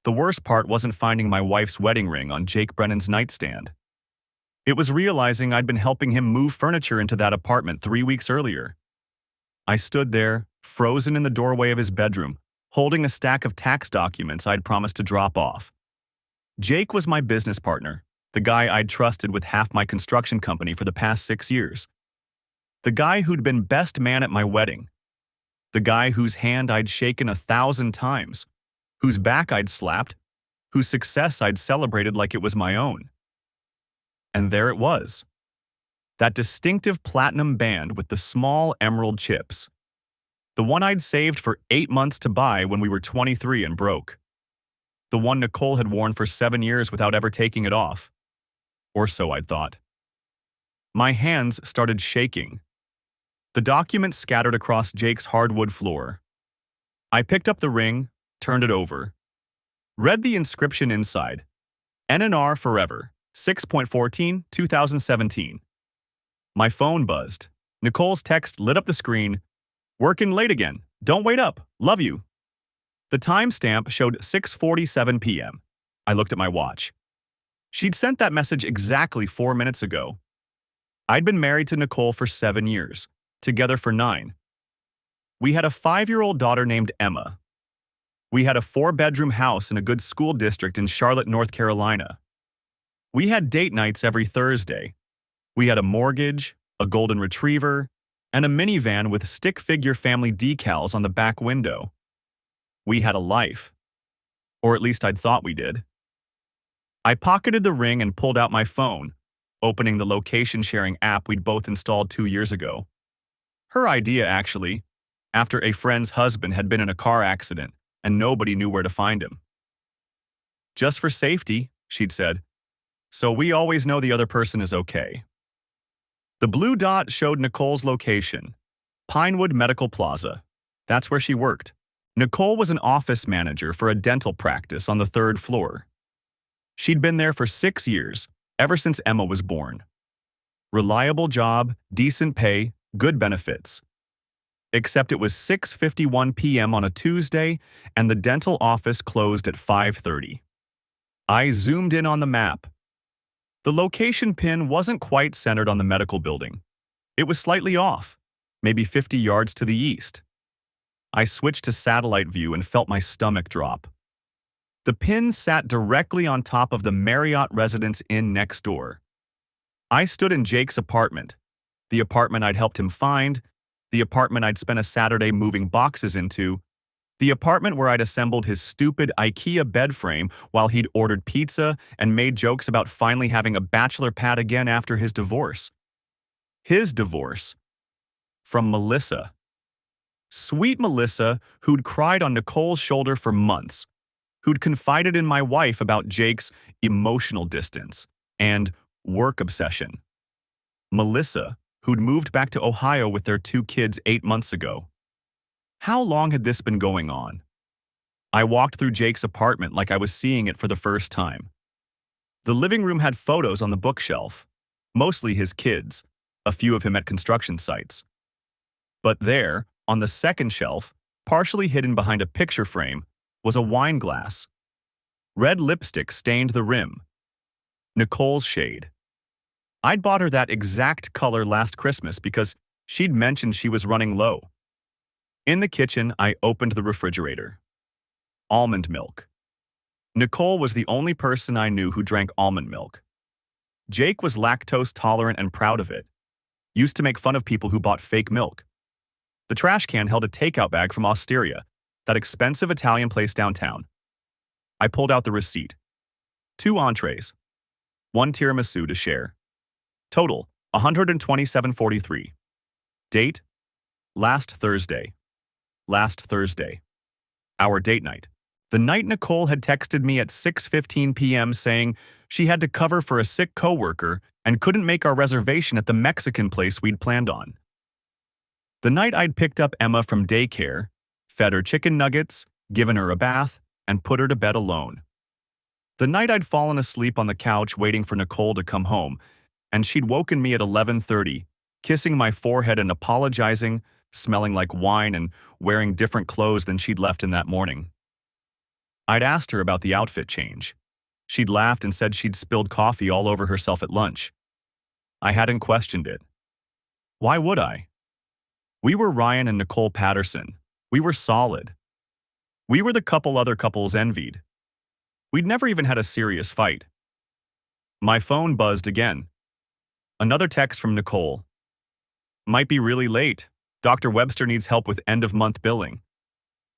The worst part wasn't finding my wife's wedding ring on Jake Brennan's nightstand. It was realizing I'd been helping him move furniture into that apartment 3 weeks earlier. I stood there, frozen in the doorway of his bedroom, holding a stack of tax documents I'd promised to drop off. Jake was my business partner, the guy I'd trusted with half my construction company for the past 6 years. The guy who'd been best man at my wedding. The guy whose hand I'd shaken 1,000 times, whose back I'd slapped, whose success I'd celebrated like it was my own. And there it was. That distinctive platinum band with the small emerald chips. The one I'd saved for 8 months to buy when we were 23 and broke. The one Nicole had worn for 7 years without ever taking it off. Or so I'd thought. My hands started shaking. The document scattered across Jake's hardwood floor. I picked up the ring, turned it over. Read the inscription inside. NNR Forever, 6.14, 2017. My phone buzzed. Nicole's text lit up the screen. "Working late again. Don't wait up. Love you." The timestamp showed 6:47 p.m. I looked at my watch. She'd sent that message exactly 4 minutes ago. I'd been married to Nicole for 7 years, together for 9. We had a 5-year-old daughter named Emma. We had a 4-bedroom house in a good school district in Charlotte, North Carolina. We had date nights every Thursday. We had a mortgage, a golden retriever, and a minivan with stick-figure family decals on the back window. We had a life. Or at least I'd thought we did. I pocketed the ring and pulled out my phone, opening the location-sharing app we'd both installed 2 years ago. Her idea, actually, after a friend's husband had been in a car accident and nobody knew where to find him. "Just for safety," she'd said, "so we always know the other person is okay." The blue dot showed Nicole's location, Pinewood Medical Plaza. That's where she worked. Nicole was an office manager for a dental practice on the 3rd floor. She'd been there for 6 years, ever since Emma was born. Reliable job, decent pay, good benefits. Except it was 6:51 p.m. on a Tuesday, and the dental office closed at 5:30. I zoomed in on the map. The location pin wasn't quite centered on the medical building. It was slightly off, maybe 50 yards to the east. I switched to satellite view and felt my stomach drop. The pin sat directly on top of the Marriott Residence Inn next door. I stood in Jake's apartment, the apartment I'd helped him find, the apartment I'd spent a Saturday moving boxes into, the apartment where I'd assembled his stupid IKEA bed frame while he'd ordered pizza and made jokes about finally having a bachelor pad again after his divorce. His divorce. From Melissa. Sweet Melissa, who'd cried on Nicole's shoulder for months, who'd confided in my wife about Jake's emotional distance and work obsession. Melissa, who'd moved back to Ohio with their 2 kids 8 months ago. How long had this been going on? I walked through Jake's apartment like I was seeing it for the first time. The living room had photos on the bookshelf, mostly his kids, a few of him at construction sites. But there, on the second shelf, partially hidden behind a picture frame, was a wine glass. Red lipstick stained the rim. Nicole's shade. I'd bought her that exact color last Christmas because she'd mentioned she was running low. In the kitchen, I opened the refrigerator. Almond milk. Nicole was the only person I knew who drank almond milk. Jake was lactose tolerant and proud of it. Used to make fun of people who bought fake milk. The trash can held a takeout bag from Osteria, that expensive Italian place downtown. I pulled out the receipt. 2 entrees. 1 tiramisu to share. Total, $127.43. Date? Last Thursday. Last Thursday. Our date night. The night Nicole had texted me at 6:15 p.m. saying she had to cover for a sick coworker and couldn't make our reservation at the Mexican place we'd planned on. The night I'd picked up Emma from daycare, fed her chicken nuggets, given her a bath, and put her to bed alone. The night I'd fallen asleep on the couch waiting for Nicole to come home, and she'd woken me at 11:30, kissing my forehead and apologizing, smelling like wine and wearing different clothes than she'd left in that morning. I'd asked her about the outfit change. She'd laughed and said she'd spilled coffee all over herself at lunch. I hadn't questioned it. Why would I? We were Ryan and Nicole Patterson. We were solid. We were the couple other couples envied. We'd never even had a serious fight. My phone buzzed again. Another text from Nicole. Might be really late. Dr. Webster needs help with end-of-month billing.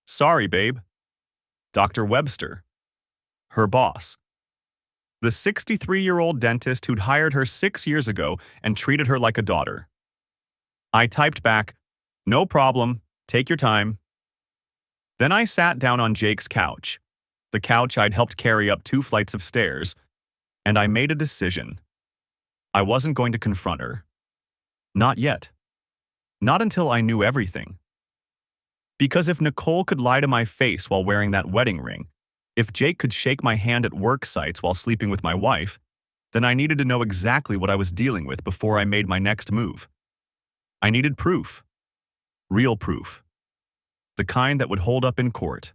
Sorry, babe. Dr. Webster. Her boss. The 63-year-old dentist who'd hired her 6 years ago and treated her like a daughter. I typed back, no problem, take your time. Then I sat down on Jake's couch, the couch I'd helped carry up 2 flights of stairs, and I made a decision. I wasn't going to confront her. Not yet. Not until I knew everything. Because if Nicole could lie to my face while wearing that wedding ring, if Jake could shake my hand at work sites while sleeping with my wife, then I needed to know exactly what I was dealing with before I made my next move. I needed proof. Real proof. The kind that would hold up in court.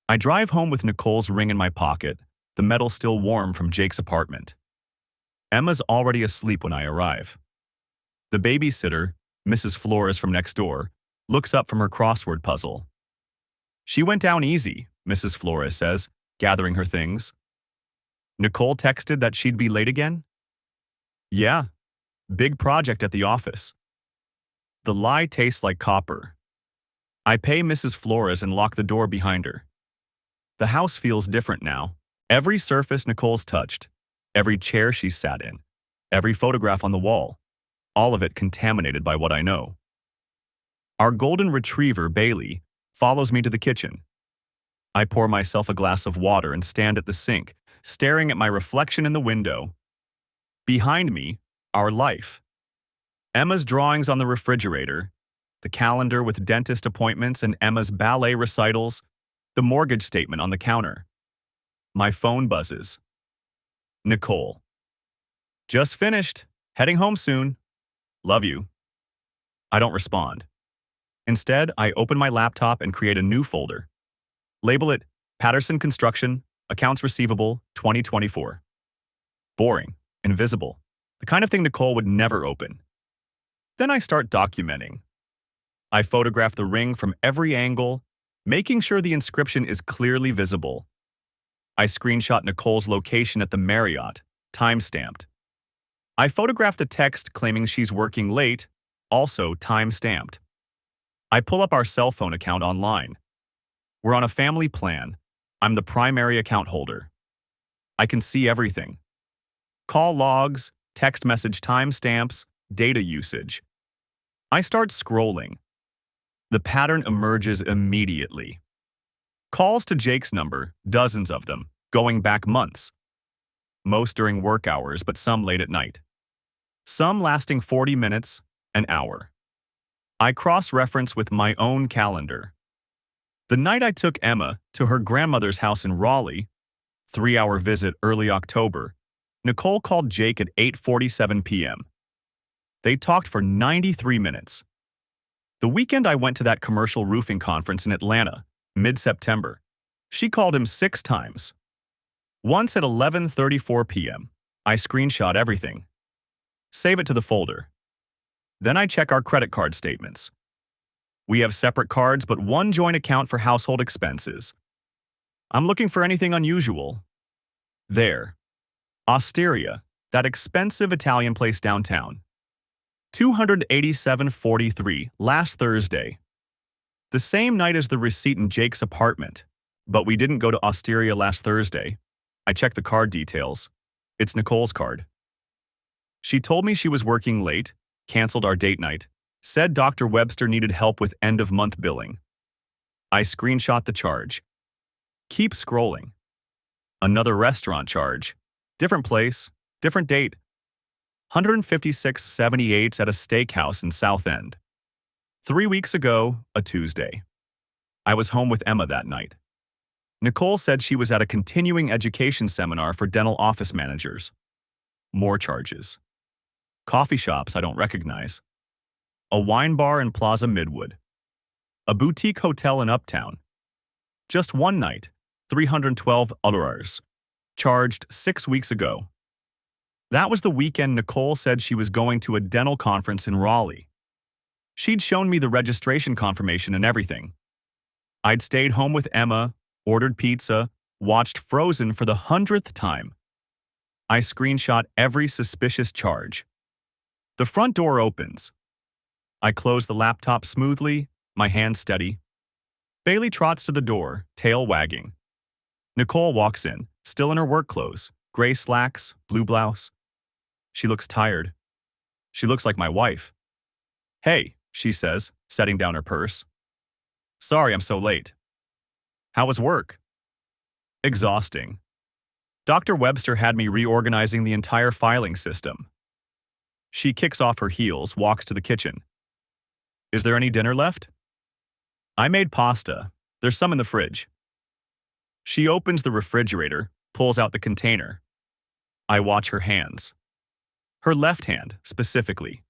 I drive home with Nicole's ring in my pocket, the metal still warm from Jake's apartment. Emma's already asleep when I arrive. The babysitter, Mrs. Flores from next door, looks up from her crossword puzzle. She went down easy, Mrs. Flores says, gathering her things. Nicole texted that she'd be late again? Yeah, big project at the office. The lie tastes like copper. I pay Mrs. Flores and lock the door behind her. The house feels different now. Every surface Nicole's touched, every chair she's sat in, every photograph on the wall, all of it contaminated by what I know. Our golden retriever, Bailey, follows me to the kitchen. I pour myself a glass of water and stand at the sink, staring at my reflection in the window. Behind me, our life. Emma's drawings on the refrigerator, the calendar with dentist appointments and Emma's ballet recitals, the mortgage statement on the counter. My phone buzzes. Nicole. Just finished. Heading home soon. Love you. I don't respond. Instead, I open my laptop and create a new folder. Label it Patterson Construction, Accounts Receivable, 2024. Boring, invisible, the kind of thing Nicole would never open. Then I start documenting. I photograph the ring from every angle, making sure the inscription is clearly visible. I screenshot Nicole's location at the Marriott, time-stamped. I photograph the text claiming she's working late, also time-stamped. I pull up our cell phone account online. We're on a family plan. I'm the primary account holder. I can see everything. Call logs, text message timestamps, data usage. I start scrolling. The pattern emerges immediately. Calls to Jake's number, dozens of them, going back months. Most during work hours, but some late at night. Some lasting 40 minutes, an hour. I cross-reference with my own calendar. The night I took Emma to her grandmother's house in Raleigh, 3-hour visit early October, Nicole called Jake at 8:47 p.m. They talked for 93 minutes. The weekend I went to that commercial roofing conference in Atlanta, mid-September, she called him 6 times. Once at 11:34 p.m., I screenshot everything. Save it to the folder. Then I check our credit card statements. We have separate cards but one joint account for household expenses. I'm looking for anything unusual. There. Osteria, that expensive Italian place downtown. $287.43 last Thursday. The same night as the receipt in Jake's apartment. But we didn't go to Osteria last Thursday. I checked the card details. It's Nicole's card. She told me she was working late, canceled our date night, said Dr. Webster needed help with end-of-month billing. I screenshot the charge. Keep scrolling. Another restaurant charge. Different place, different date. $156.78 at a steakhouse in South End. 3 weeks ago, a Tuesday. I was home with Emma that night. Nicole said she was at a continuing education seminar for dental office managers. More charges. Coffee shops I don't recognize. A wine bar in Plaza Midwood. A boutique hotel in Uptown. Just one night, $312, charged 6 weeks ago. That was the weekend Nicole said she was going to a dental conference in Raleigh. She'd shown me the registration confirmation and everything. I'd stayed home with Emma, ordered pizza, watched Frozen for the 100th time. I screenshot every suspicious charge. The front door opens. I close the laptop smoothly, my hand steady. Bailey trots to the door, tail wagging. Nicole walks in, still in her work clothes, gray slacks, blue blouse. She looks tired. She looks like my wife. "Hey," she says, setting down her purse. "Sorry I'm so late." "How was work?" "Exhausting. Dr. Webster had me reorganizing the entire filing system." She kicks off her heels, walks to the kitchen. "Is there any dinner left?" "I made pasta. There's some in the fridge." She opens the refrigerator, pulls out the container. I watch her hands. Her left hand, specifically.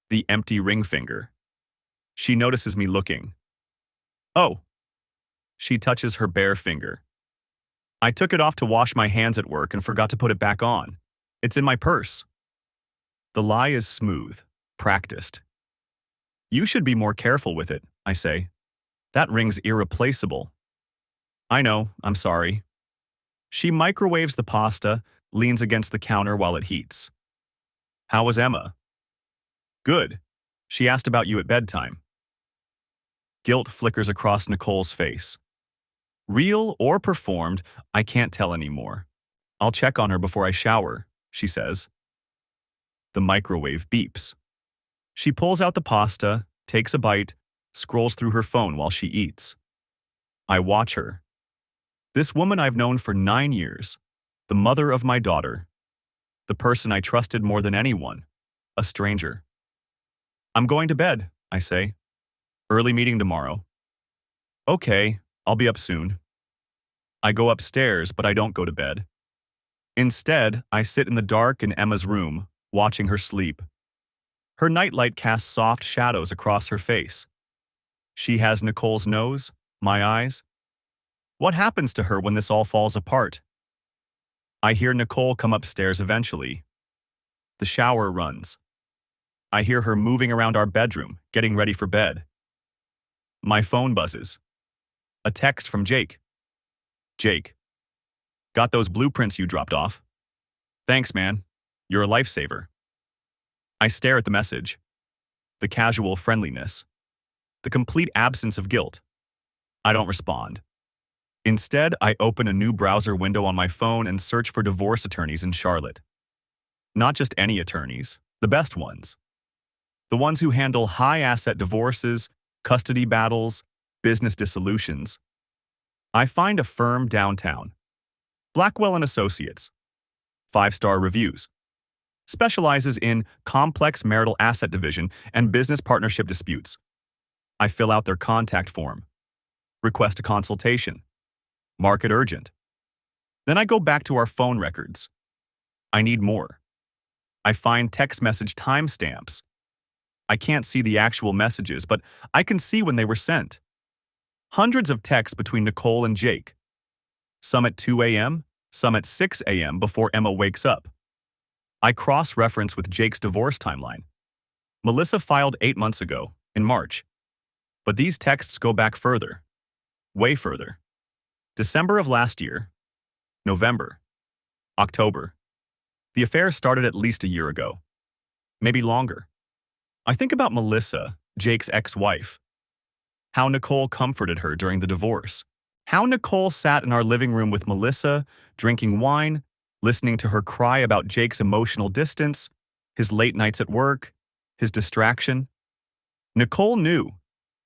The empty ring finger. She notices me looking. "Oh." She touches her bare finger. "I took it off to wash my hands at work and forgot to put it back on. It's in my purse." The lie is smooth, practiced. "You should be more careful with it," I say. "That ring's irreplaceable." "I know, I'm sorry." She microwaves the pasta, leans against the counter while it heats. "How was Emma?" "Good. She asked about you at bedtime." Guilt flickers across Nicole's face. Real or performed, I can't tell anymore. "I'll check on her before I shower," she says. The microwave beeps. She pulls out the pasta, takes a bite, scrolls through her phone while she eats. I watch her. This woman I've known for 9 years, the mother of my daughter, the person I trusted more than anyone, a stranger. "I'm going to bed," I say. "Early meeting tomorrow." "Okay, I'll be up soon." I go upstairs, but I don't go to bed. Instead, I sit in the dark in Emma's room, watching her sleep. Her nightlight casts soft shadows across her face. She has Nicole's nose, my eyes. What happens to her when this all falls apart? I hear Nicole come upstairs eventually. The shower runs. I hear her moving around our bedroom, getting ready for bed. My phone buzzes. A text from Jake. "Jake, got those blueprints you dropped off? Thanks, man. You're a lifesaver." I stare at the message. The casual friendliness. The complete absence of guilt. I don't respond. Instead, I open a new browser window on my phone and search for divorce attorneys in Charlotte. Not just any attorneys, the best ones. The ones who handle high-asset divorces, custody battles, business dissolutions. I find a firm downtown. Blackwell & Associates. 5-star reviews. Specializes in complex marital asset division and business partnership disputes. I fill out their contact form. Request a consultation. Mark it urgent. Then I go back to our phone records. I need more. I find text message timestamps. I can't see the actual messages, but I can see when they were sent. Hundreds of texts between Nicole and Jake. Some at 2 a.m., some at 6 a.m. before Emma wakes up. I cross-reference with Jake's divorce timeline. Melissa filed 8 months ago, in March. But these texts go back further. Way further. December of last year. November. October. The affair started at least a year ago. Maybe longer. I think about Melissa, Jake's ex-wife. How Nicole comforted her during the divorce. How Nicole sat in our living room with Melissa, drinking wine, listening to her cry about Jake's emotional distance, his late nights at work, his distraction. Nicole knew.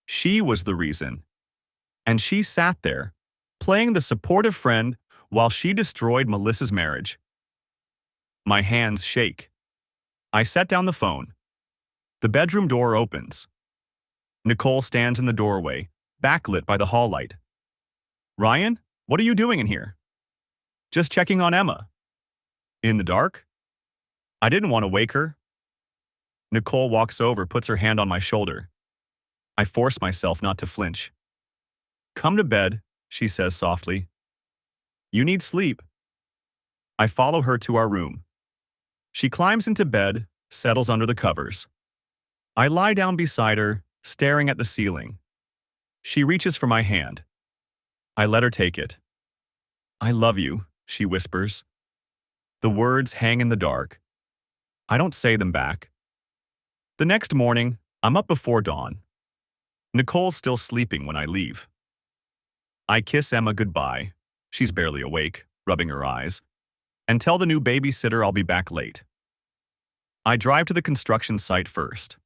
She was the reason. And she sat there, playing the supportive friend while she destroyed Melissa's marriage. My hands shake. I set down the phone. The bedroom door opens. Nicole stands in the doorway, backlit by the hall light. "Ryan, what are you doing in here?" "Just checking on Emma." "In the dark?" "I didn't want to wake her." Nicole walks over, puts her hand on my shoulder. I force myself not to flinch. "Come to bed," she says softly. You need sleep. I follow her to our room. She climbs into bed, settles under the covers. I lie down beside her, staring at the ceiling. She reaches for my hand. I let her take it. I love you, she whispers. The words hang in the dark. I don't say them back. The next morning, I'm up before dawn. Nicole's still sleeping when I leave. I kiss Emma goodbye. She's barely awake, rubbing her eyes, and tell the new babysitter I'll be back late. I drive to the construction site first.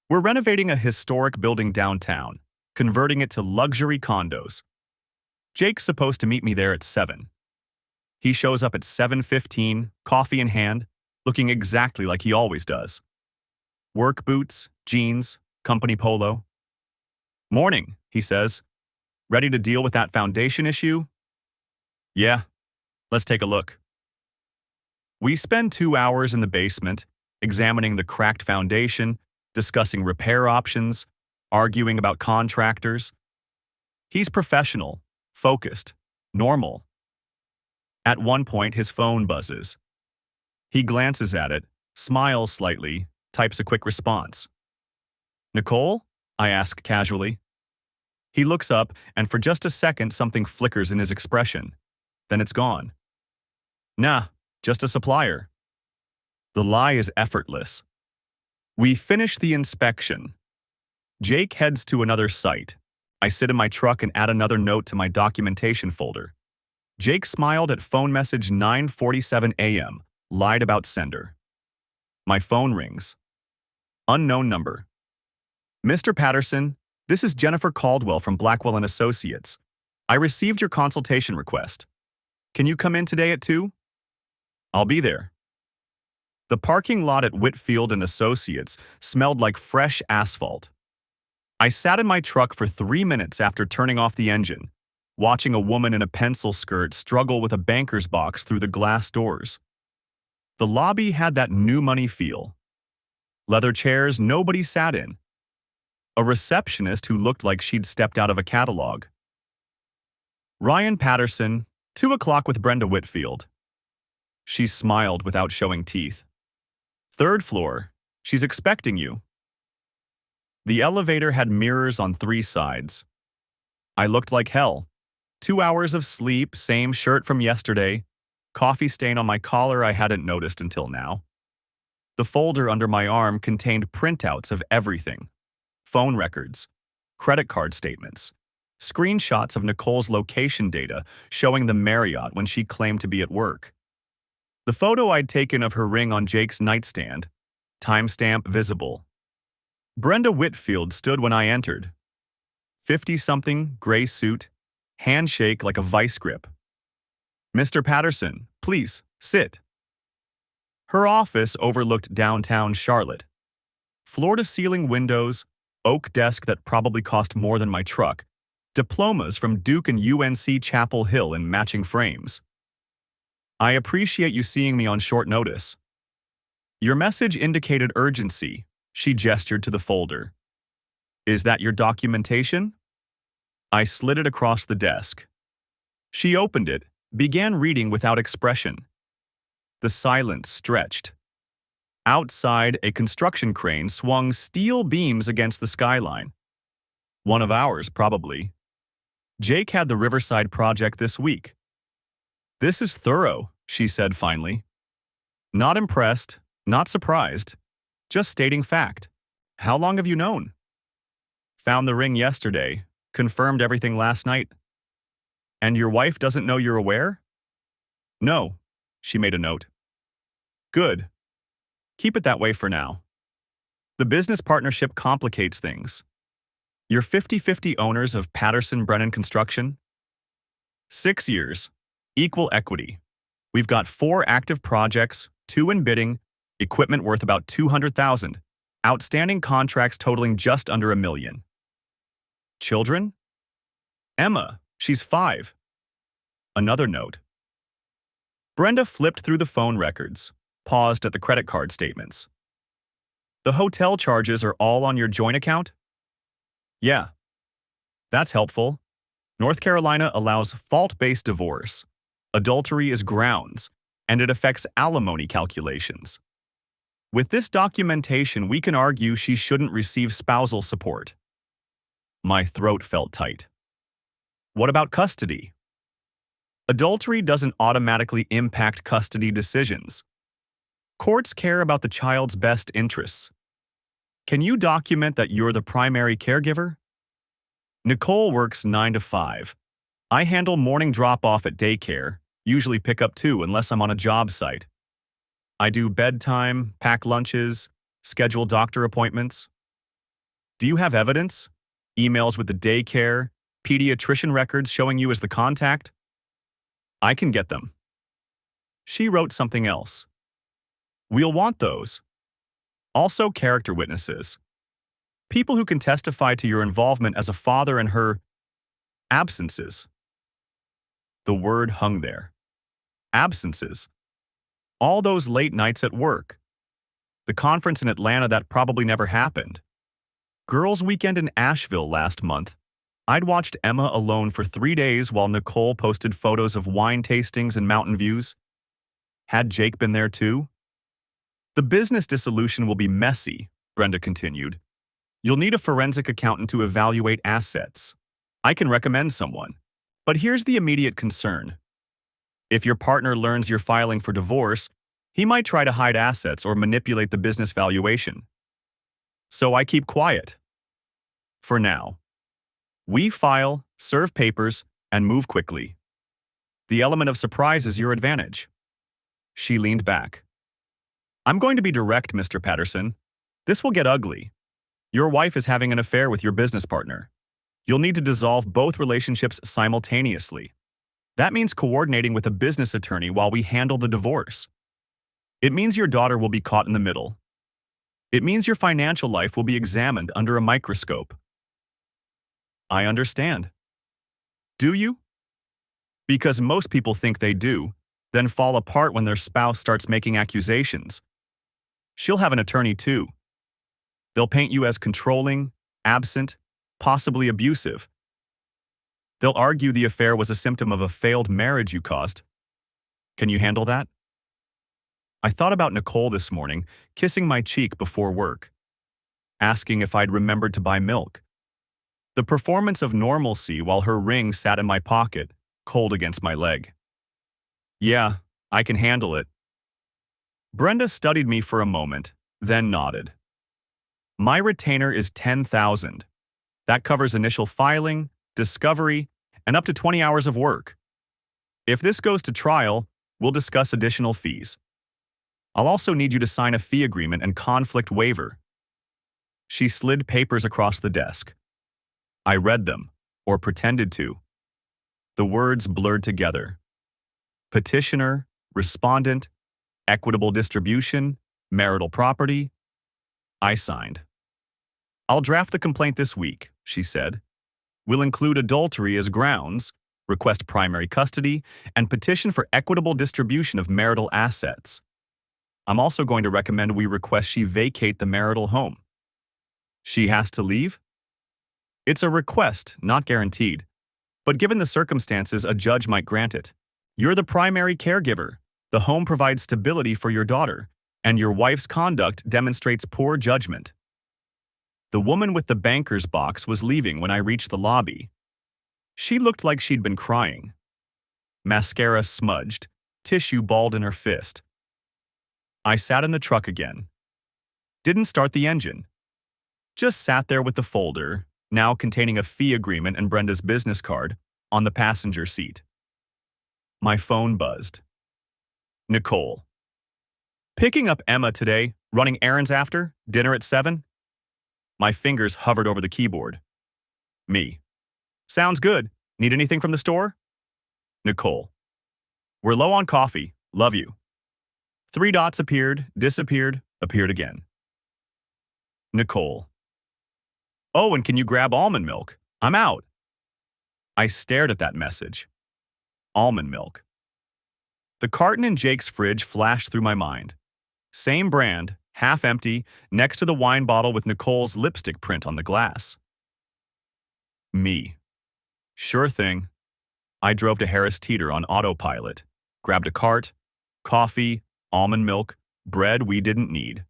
We're renovating a historic building downtown, converting it to luxury condos. Jake's supposed to meet me there at 7. He shows up at 7:15, coffee in hand, looking exactly like he always does. Work boots, jeans, company polo. Morning, he says. Ready to deal with that foundation issue? Yeah, let's take a look. We spend 2 hours in the basement, examining the cracked foundation, discussing repair options, arguing about contractors. He's professional, focused, normal. At one point, his phone buzzes. He glances at it, smiles slightly, types a quick response. Nicole? I ask casually. He looks up, and for just a second, something flickers in his expression. Then it's gone. Nah, just a supplier. The lie is effortless. We finish the inspection. Jake heads to another site. I sit in my truck and add another note to my documentation folder. Jake smiled at phone message 9:47 a.m., lied about sender. My phone rings. Unknown number. Mr. Patterson, this is Jennifer Caldwell from Blackwell & Associates. I received your consultation request. Can you come in today at 2? I'll be there. The parking lot at Whitfield & Associates smelled like fresh asphalt. I sat in my truck for 3 minutes after turning off the engine, watching a woman in a pencil skirt struggle with a banker's box through the glass doors. The lobby had that new money feel. Leather chairs nobody sat in. A receptionist who looked like she'd stepped out of a catalog. Ryan Patterson, 2 o'clock with Brenda Whitfield. She smiled without showing teeth. 3rd floor, she's expecting you. The elevator had mirrors on 3 sides. I looked like hell. 2 hours of sleep, same shirt from yesterday, coffee stain on my collar I hadn't noticed until now. The folder under my arm contained printouts of everything. Phone records, credit card statements, screenshots of Nicole's location data showing the Marriott when she claimed to be at work. The photo I'd taken of her ring on Jake's nightstand, timestamp visible. Brenda Whitfield stood when I entered. 50-something, gray suit, handshake like a vice grip. Mr. Patterson, please, sit. Her office overlooked downtown Charlotte. Floor-to-ceiling windows, oak desk that probably cost more than my truck, diplomas from Duke and UNC Chapel Hill in matching frames. I appreciate you seeing me on short notice. Your message indicated urgency. She gestured to the folder. Is that your documentation? I slid it across the desk. She opened it, began reading without expression. The silence stretched. Outside, a construction crane swung steel beams against the skyline. One of ours, probably. Jake had the Riverside project this week. This is thorough, she said finally. Not impressed, not surprised. Just stating fact. How long have you known? Found the ring yesterday. Confirmed everything last night. And your wife doesn't know you're aware? No, she made a note. Good. Keep it that way for now. The business partnership complicates things. You're 50-50 owners of Patterson Brennan Construction? 6 years. Equal equity. We've got 4 active projects, 2 in bidding, equipment worth about $200,000, outstanding contracts totaling just under $1 million. Children? Emma, she's 5. Another note. Brenda flipped through the phone records, paused at the credit card statements. The hotel charges are all on your joint account? Yeah. That's helpful. North Carolina allows fault-based divorce. Adultery is grounds, and it affects alimony calculations. With this documentation, we can argue she shouldn't receive spousal support. My throat felt tight. What about custody? Adultery doesn't automatically impact custody decisions. Courts care about the child's best interests. Can you document that you're the primary caregiver? Nicole works 9 to 5. I handle morning drop-off at daycare, usually pick up too unless I'm on a job site. I do bedtime, pack lunches, schedule doctor appointments. Do you have evidence? Emails with the daycare, pediatrician records showing you as the contact? I can get them. She wrote something else. We'll want those. Also character witnesses. People who can testify to your involvement as a father in her absences. The word hung there. Absences. All those late nights at work. The conference in Atlanta that probably never happened. Girls' weekend in Asheville last month. I'd watched Emma alone for 3 days while Nicole posted photos of wine tastings and mountain views. Had Jake been there too? The business dissolution will be messy, Brenda continued. You'll need a forensic accountant to evaluate assets. I can recommend someone. But here's the immediate concern. If your partner learns you're filing for divorce, he might try to hide assets or manipulate the business valuation. So I keep quiet. For now. We file, serve papers, and move quickly. The element of surprise is your advantage. She leaned back. I'm going to be direct, Mr. Patterson. This will get ugly. Your wife is having an affair with your business partner. You'll need to dissolve both relationships simultaneously. That means coordinating with a business attorney while we handle the divorce. It means your daughter will be caught in the middle. It means your financial life will be examined under a microscope. I understand. Do you? Because most people think they do, then fall apart when their spouse starts making accusations. She'll have an attorney too. They'll paint you as controlling, absent, possibly abusive. They'll argue the affair was a symptom of a failed marriage you caused. Can you handle that? I thought about Nicole this morning, kissing my cheek before work, asking if I'd remembered to buy milk. The performance of normalcy while her ring sat in my pocket, cold against my leg. Yeah, I can handle it. Brenda studied me for a moment, then nodded. My retainer is $10,000. That covers initial filing, discovery, and up to 20 hours of work. If this goes to trial, we'll discuss additional fees. I'll also need you to sign a fee agreement and conflict waiver. She slid papers across the desk. I read them, or pretended to. The words blurred together. Petitioner, respondent, equitable distribution, marital property. I signed. I'll draft the complaint this week, she said. We'll include adultery as grounds, request primary custody, and petition for equitable distribution of marital assets. I'm also going to recommend we request she vacate the marital home. She has to leave? It's a request, not guaranteed. But given the circumstances, a judge might grant it. You're the primary caregiver. The home provides stability for your daughter, and your wife's conduct demonstrates poor judgment. The woman with the banker's box was leaving when I reached the lobby. She looked like she'd been crying. Mascara smudged, tissue balled in her fist. I sat in the truck again. Didn't start the engine. Just sat there with the folder, now containing a fee agreement and Brenda's business card, on the passenger seat. My phone buzzed. Nicole. Picking up Emma today, running errands after, dinner at 7? My fingers hovered over the keyboard. Me. Sounds good. Need anything from the store? Nicole. We're low on coffee. Love you. 3 dots appeared, disappeared, appeared again. Nicole. Oh, and can you grab almond milk? I'm out. I stared at that message. Almond milk. The carton in Jake's fridge flashed through my mind. Same brand, half empty, next to the wine bottle with Nicole's lipstick print on the glass. Me. Sure thing. I drove to Harris Teeter on autopilot, grabbed a cart, coffee, almond milk, bread we didn't need.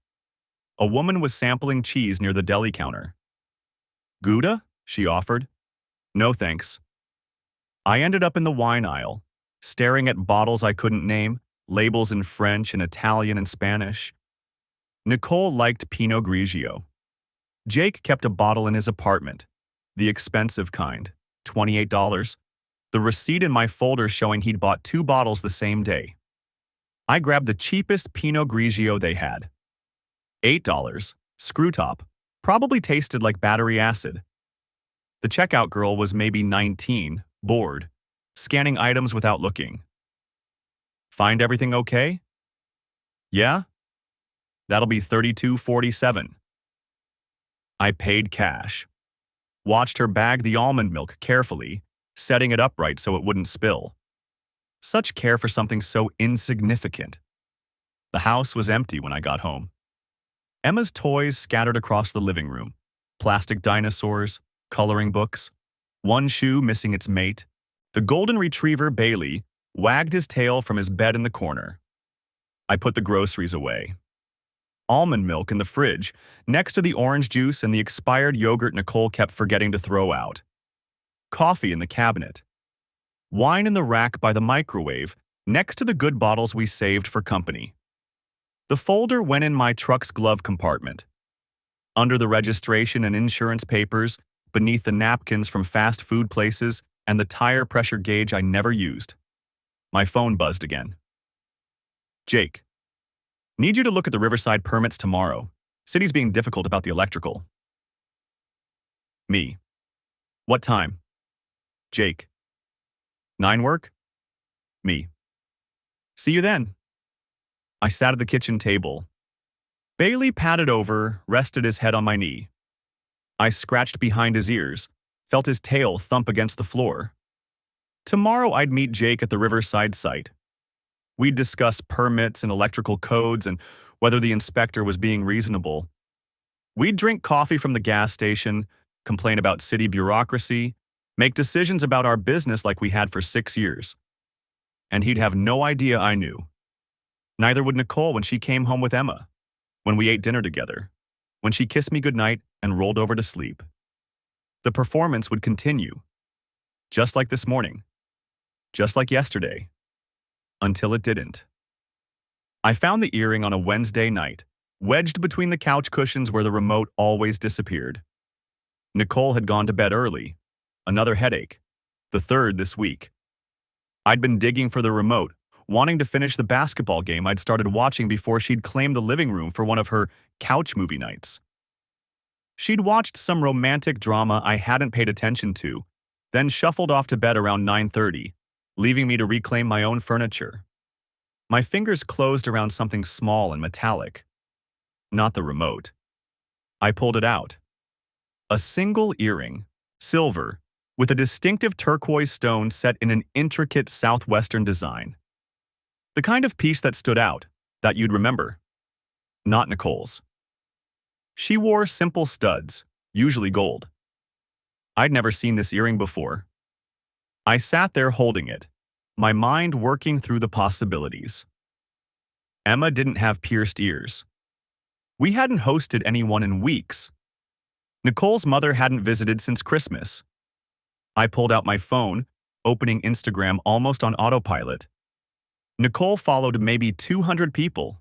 A woman was sampling cheese near the deli counter. Gouda? She offered. No thanks. I ended up in the wine aisle, staring at bottles I couldn't name, labels in French and Italian and Spanish. Nicole liked Pinot Grigio. Jake kept a bottle in his apartment, the expensive kind, $28. The receipt in my folder showing he'd bought 2 bottles the same day. I grabbed the cheapest Pinot Grigio they had. $8, screw top, probably tasted like battery acid. The checkout girl was maybe 19, bored, scanning items without looking. Find everything okay? Yeah? That'll be $32.47. I paid cash. Watched her bag the almond milk carefully, setting it upright so it wouldn't spill. Such care for something so insignificant. The house was empty when I got home. Emma's toys scattered across the living room. Plastic dinosaurs, coloring books, one shoe missing its mate. The golden retriever, Bailey, wagged his tail from his bed in the corner. I put the groceries away. Almond milk in the fridge, next to the orange juice and the expired yogurt Nicole kept forgetting to throw out. Coffee in the cabinet. Wine in the rack by the microwave, next to the good bottles we saved for company. The folder went in my truck's glove compartment. Under the registration and insurance papers, beneath the napkins from fast food places, and the tire pressure gauge I never used. My phone buzzed again. Jake. Need you to look at the Riverside permits tomorrow. City's being difficult about the electrical. Me. What time? Jake. 9 work? Me. See you then. I sat at the kitchen table. Bailey padded over, rested his head on my knee. I scratched behind his ears, felt his tail thump against the floor. Tomorrow I'd meet Jake at the Riverside site. We'd discuss permits and electrical codes and whether the inspector was being reasonable. We'd drink coffee from the gas station, complain about city bureaucracy, make decisions about our business like we had for 6 years. And he'd have no idea I knew. Neither would Nicole when she came home with Emma, when we ate dinner together, when she kissed me goodnight and rolled over to sleep. The performance would continue, just like this morning, just like yesterday, until it didn't. I found the earring on a Wednesday night, wedged between the couch cushions where the remote always disappeared. Nicole had gone to bed early, another headache, the 3rd this week. I'd been digging for the remote, wanting to finish the basketball game I'd started watching before she'd claimed the living room for one of her couch movie nights. She'd watched some romantic drama I hadn't paid attention to, then shuffled off to bed around 9:30, leaving me to reclaim my own furniture. My fingers closed around something small and metallic. Not the remote. I pulled it out. A single earring, silver, with a distinctive turquoise stone set in an intricate southwestern design. The kind of piece that stood out, that you'd remember. Not Nicole's. She wore simple studs, usually gold. I'd never seen this earring before. I sat there holding it, my mind working through the possibilities. Emma didn't have pierced ears. We hadn't hosted anyone in weeks. Nicole's mother hadn't visited since Christmas. I pulled out my phone, opening Instagram almost on autopilot. Nicole followed maybe 200 people.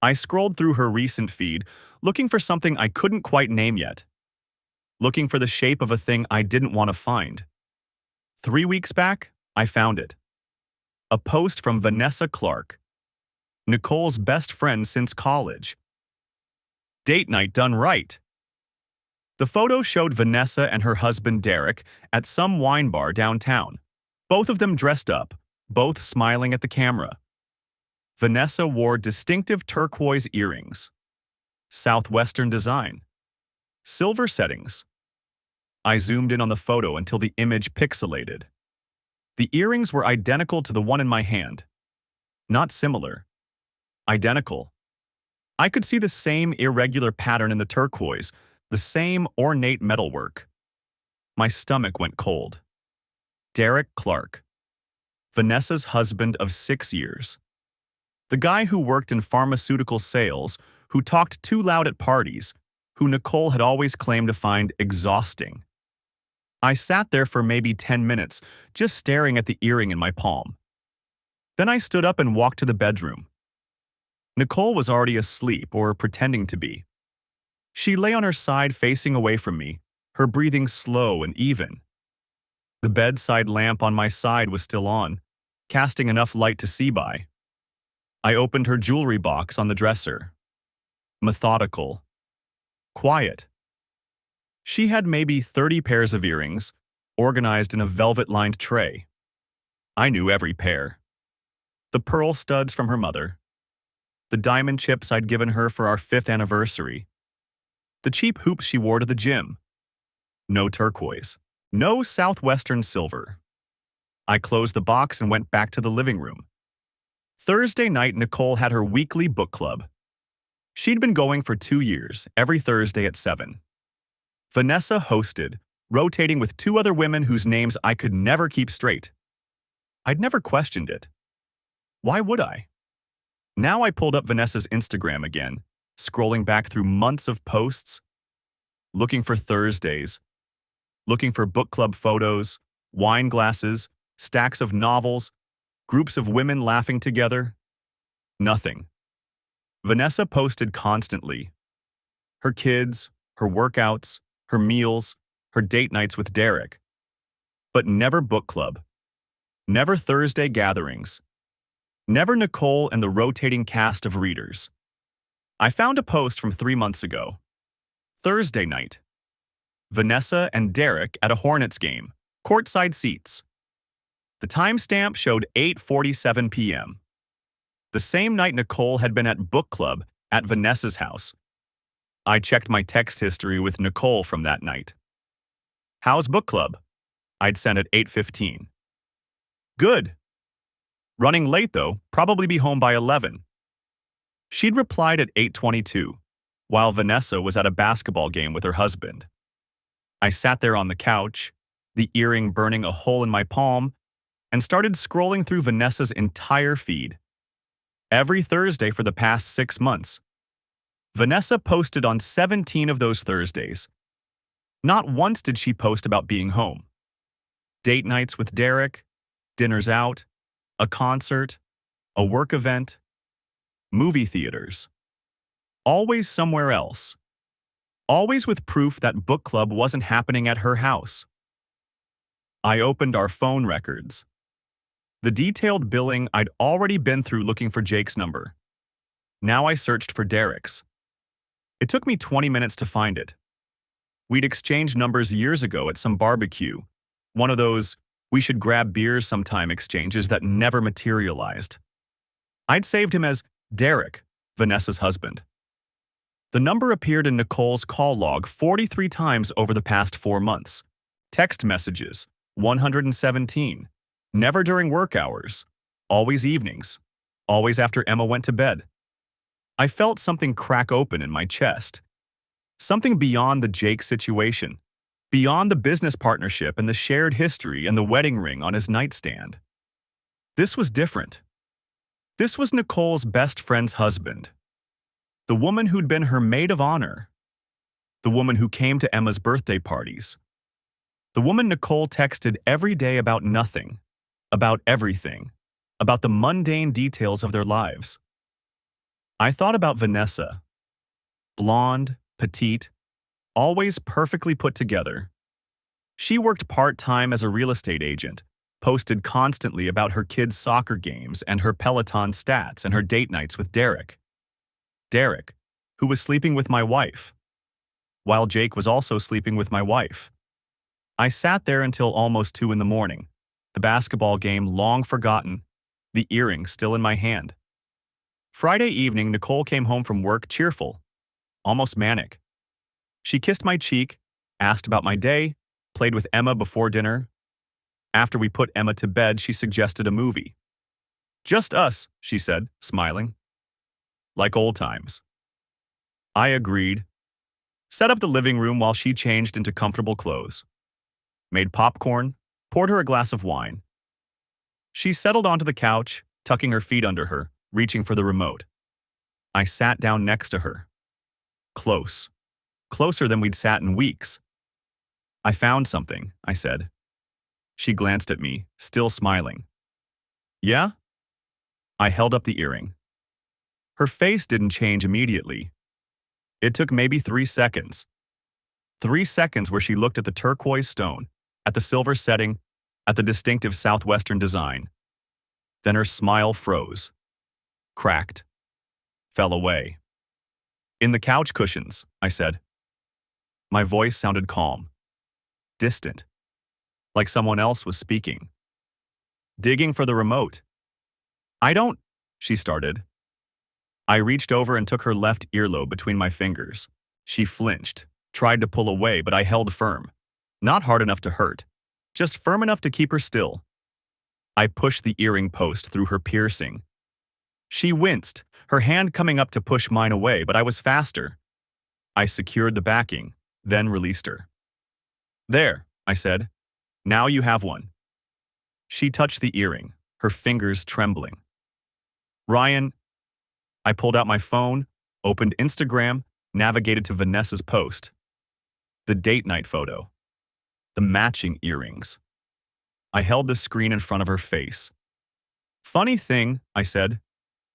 I scrolled through her recent feed, looking for something I couldn't quite name yet. Looking for the shape of a thing I didn't want to find. 3 weeks back, I found it. A post from Vanessa Clark, Nicole's best friend since college. Date night done right. The photo showed Vanessa and her husband Derek at some wine bar downtown, both of them dressed up, both smiling at the camera. Vanessa wore distinctive turquoise earrings. Southwestern design. Silver settings. I zoomed in on the photo until the image pixelated. The earrings were identical to the one in my hand. Not similar. Identical. I could see the same irregular pattern in the turquoise, the same ornate metalwork. My stomach went cold. Derek Clark, Vanessa's husband of 6 years. The guy who worked in pharmaceutical sales, who talked too loud at parties, who Nicole had always claimed to find exhausting. I sat there for maybe 10 minutes, just staring at the earring in my palm. Then I stood up and walked to the bedroom. Nicole was already asleep, or pretending to be. She lay on her side facing away from me, her breathing slow and even. The bedside lamp on my side was still on, casting enough light to see by. I opened her jewelry box on the dresser. Methodical. Quiet. She had maybe 30 pairs of earrings, organized in a velvet-lined tray. I knew every pair. The pearl studs from her mother. The diamond chips I'd given her for our 5th anniversary. The cheap hoops she wore to the gym. No turquoise. No southwestern silver. I closed the box and went back to the living room. Thursday night, Nicole had her weekly book club. She'd been going for 2 years, every Thursday at 7. Vanessa hosted, rotating with 2 other women whose names I could never keep straight. I'd never questioned it. Why would I? Now I pulled up Vanessa's Instagram again, scrolling back through months of posts, looking for Thursdays, looking for book club photos, wine glasses, stacks of novels, groups of women laughing together. Nothing. Vanessa posted constantly. Her kids, her workouts, her meals, her date nights with Derek. But never book club. Never Thursday gatherings. Never Nicole and the rotating cast of readers. I found a post from 3 months ago. Thursday night. Vanessa and Derek at a Hornets game, courtside seats. The timestamp showed 8:47 p.m. The same night Nicole had been at book club at Vanessa's house. I checked my text history with Nicole from that night. How's book club? I'd sent at 8:15. Good. Running late though, probably be home by 11. She'd replied at 8:22, while Vanessa was at a basketball game with her husband. I sat there on the couch, the earring burning a hole in my palm, and started scrolling through Vanessa's entire feed. Every Thursday for the past 6 months. Vanessa posted on 17 of those Thursdays. Not once did she post about being home. Date nights with Derek, dinners out, a concert, a work event, movie theaters. Always somewhere else. Always with proof that book club wasn't happening at her house. I opened our phone records. The detailed billing I'd already been through looking for Jake's number. Now I searched for Derek's. It took me 20 minutes to find it. We'd exchanged numbers years ago at some barbecue, one of those we should grab beers sometime exchanges that never materialized. I'd saved him as Derek, Vanessa's husband. The number appeared in Nicole's call log 43 times over the past 4 months. Text messages, 117. Never during work hours. Always evenings. Always after Emma went to bed. I felt something crack open in my chest. Something beyond the Jake situation. Beyond the business partnership and the shared history and the wedding ring on his nightstand. This was different. This was Nicole's best friend's husband. The woman who'd been her maid of honor. The woman who came to Emma's birthday parties. The woman Nicole texted every day about nothing, about everything, about the mundane details of their lives. I thought about Vanessa. Blonde, petite, always perfectly put together. She worked part-time as a real estate agent, posted constantly about her kids' soccer games and her Peloton stats and her date nights with Derek. Derek, who was sleeping with my wife, while Jake was also sleeping with my wife. I sat there until almost 2 in the morning, the basketball game long forgotten, the earring still in my hand. Friday evening, Nicole came home from work cheerful, almost manic. She kissed my cheek, asked about my day, played with Emma before dinner. After we put Emma to bed, she suggested a movie. Just us, she said, smiling. Like old times. I agreed. Set up the living room while she changed into comfortable clothes. Made popcorn, poured her a glass of wine. She settled onto the couch, tucking her feet under her, reaching for the remote. I sat down next to her. Close. Closer than we'd sat in weeks. I found something, I said. She glanced at me, still smiling. Yeah? I held up the earring. Her face didn't change immediately. It took maybe 3 seconds. 3 seconds where she looked at the turquoise stone, at the silver setting, at the distinctive southwestern design. Then her smile froze, cracked, fell away. In the couch cushions, I said. My voice sounded calm, distant, like someone else was speaking. Digging for the remote. I don't, she started. I reached over and took her left earlobe between my fingers. She flinched, tried to pull away, but I held firm. Not hard enough to hurt, just firm enough to keep her still. I pushed the earring post through her piercing. She winced, her hand coming up to push mine away, but I was faster. I secured the backing, then released her. There, I said. Now you have one. She touched the earring, her fingers trembling. Ryan, I pulled out my phone, opened Instagram, navigated to Vanessa's post. The date night photo. The matching earrings. I held the screen in front of her face. Funny thing, I said.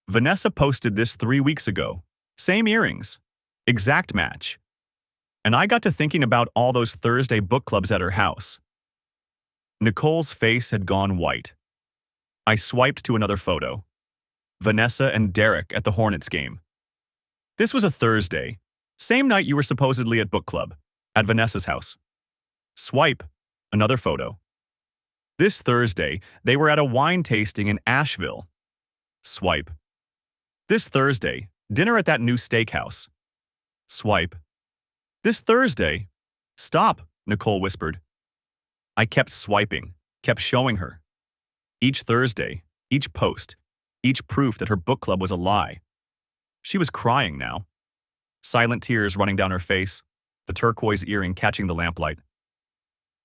Vanessa posted this 3 weeks ago. Same earrings. Exact match. And I got to thinking about all those Thursday book clubs at her house. Nicole's face had gone white. I swiped to another photo. Vanessa and Derek at the Hornets game. This was a Thursday, same night you were supposedly at book club, at Vanessa's house. Swipe, another photo. This Thursday, they were at a wine tasting in Asheville. Swipe. This Thursday, dinner at that new steakhouse. Swipe. This Thursday. Stop, Nicole whispered. I kept swiping, kept showing her. Each Thursday, each post, each proof that her book club was a lie. She was crying now. Silent tears running down her face, the turquoise earring catching the lamplight.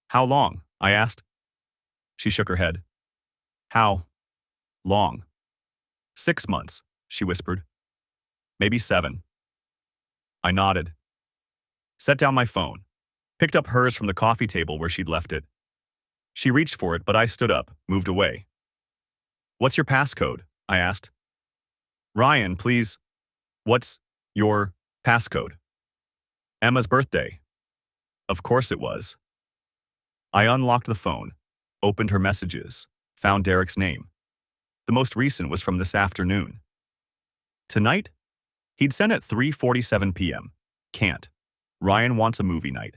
How long? I asked. She shook her head. How long? 6 months, she whispered. Maybe 7. I nodded. Set down my phone, picked up hers from the coffee table where she'd left it. She reached for it, but I stood up, moved away. What's your passcode? I asked. Ryan, please. What's your passcode? Emma's birthday. Of course it was. I unlocked the phone, opened her messages, found Derek's name. The most recent was from this afternoon. Tonight? He'd sent at 3:47 p.m. Can't. Ryan wants a movie night.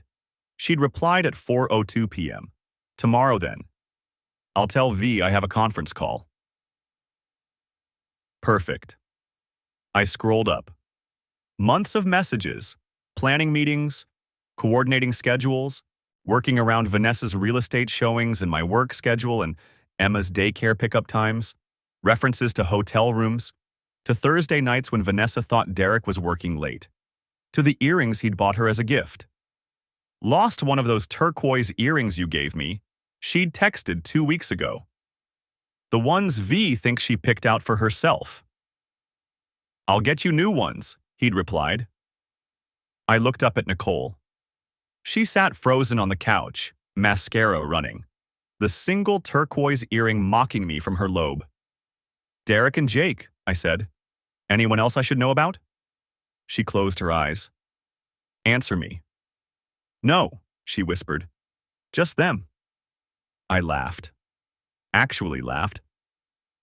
She'd replied at 4:02 p.m. Tomorrow then. I'll tell V I have a conference call. Perfect. I scrolled up. Months of messages, planning meetings, coordinating schedules, working around Vanessa's real estate showings and my work schedule and Emma's daycare pickup times, references to hotel rooms, to Thursday nights when Vanessa thought Derek was working late, to the earrings he'd bought her as a gift. Lost one of those turquoise earrings you gave me, she'd texted 2 weeks ago. The ones V thinks she picked out for herself. I'll get you new ones, he'd replied. I looked up at Nicole. She sat frozen on the couch, mascara running, the single turquoise earring mocking me from her lobe. Derek and Jake, I said. Anyone else I should know about? She closed her eyes. Answer me. No, she whispered. Just them. I laughed. Actually laughed.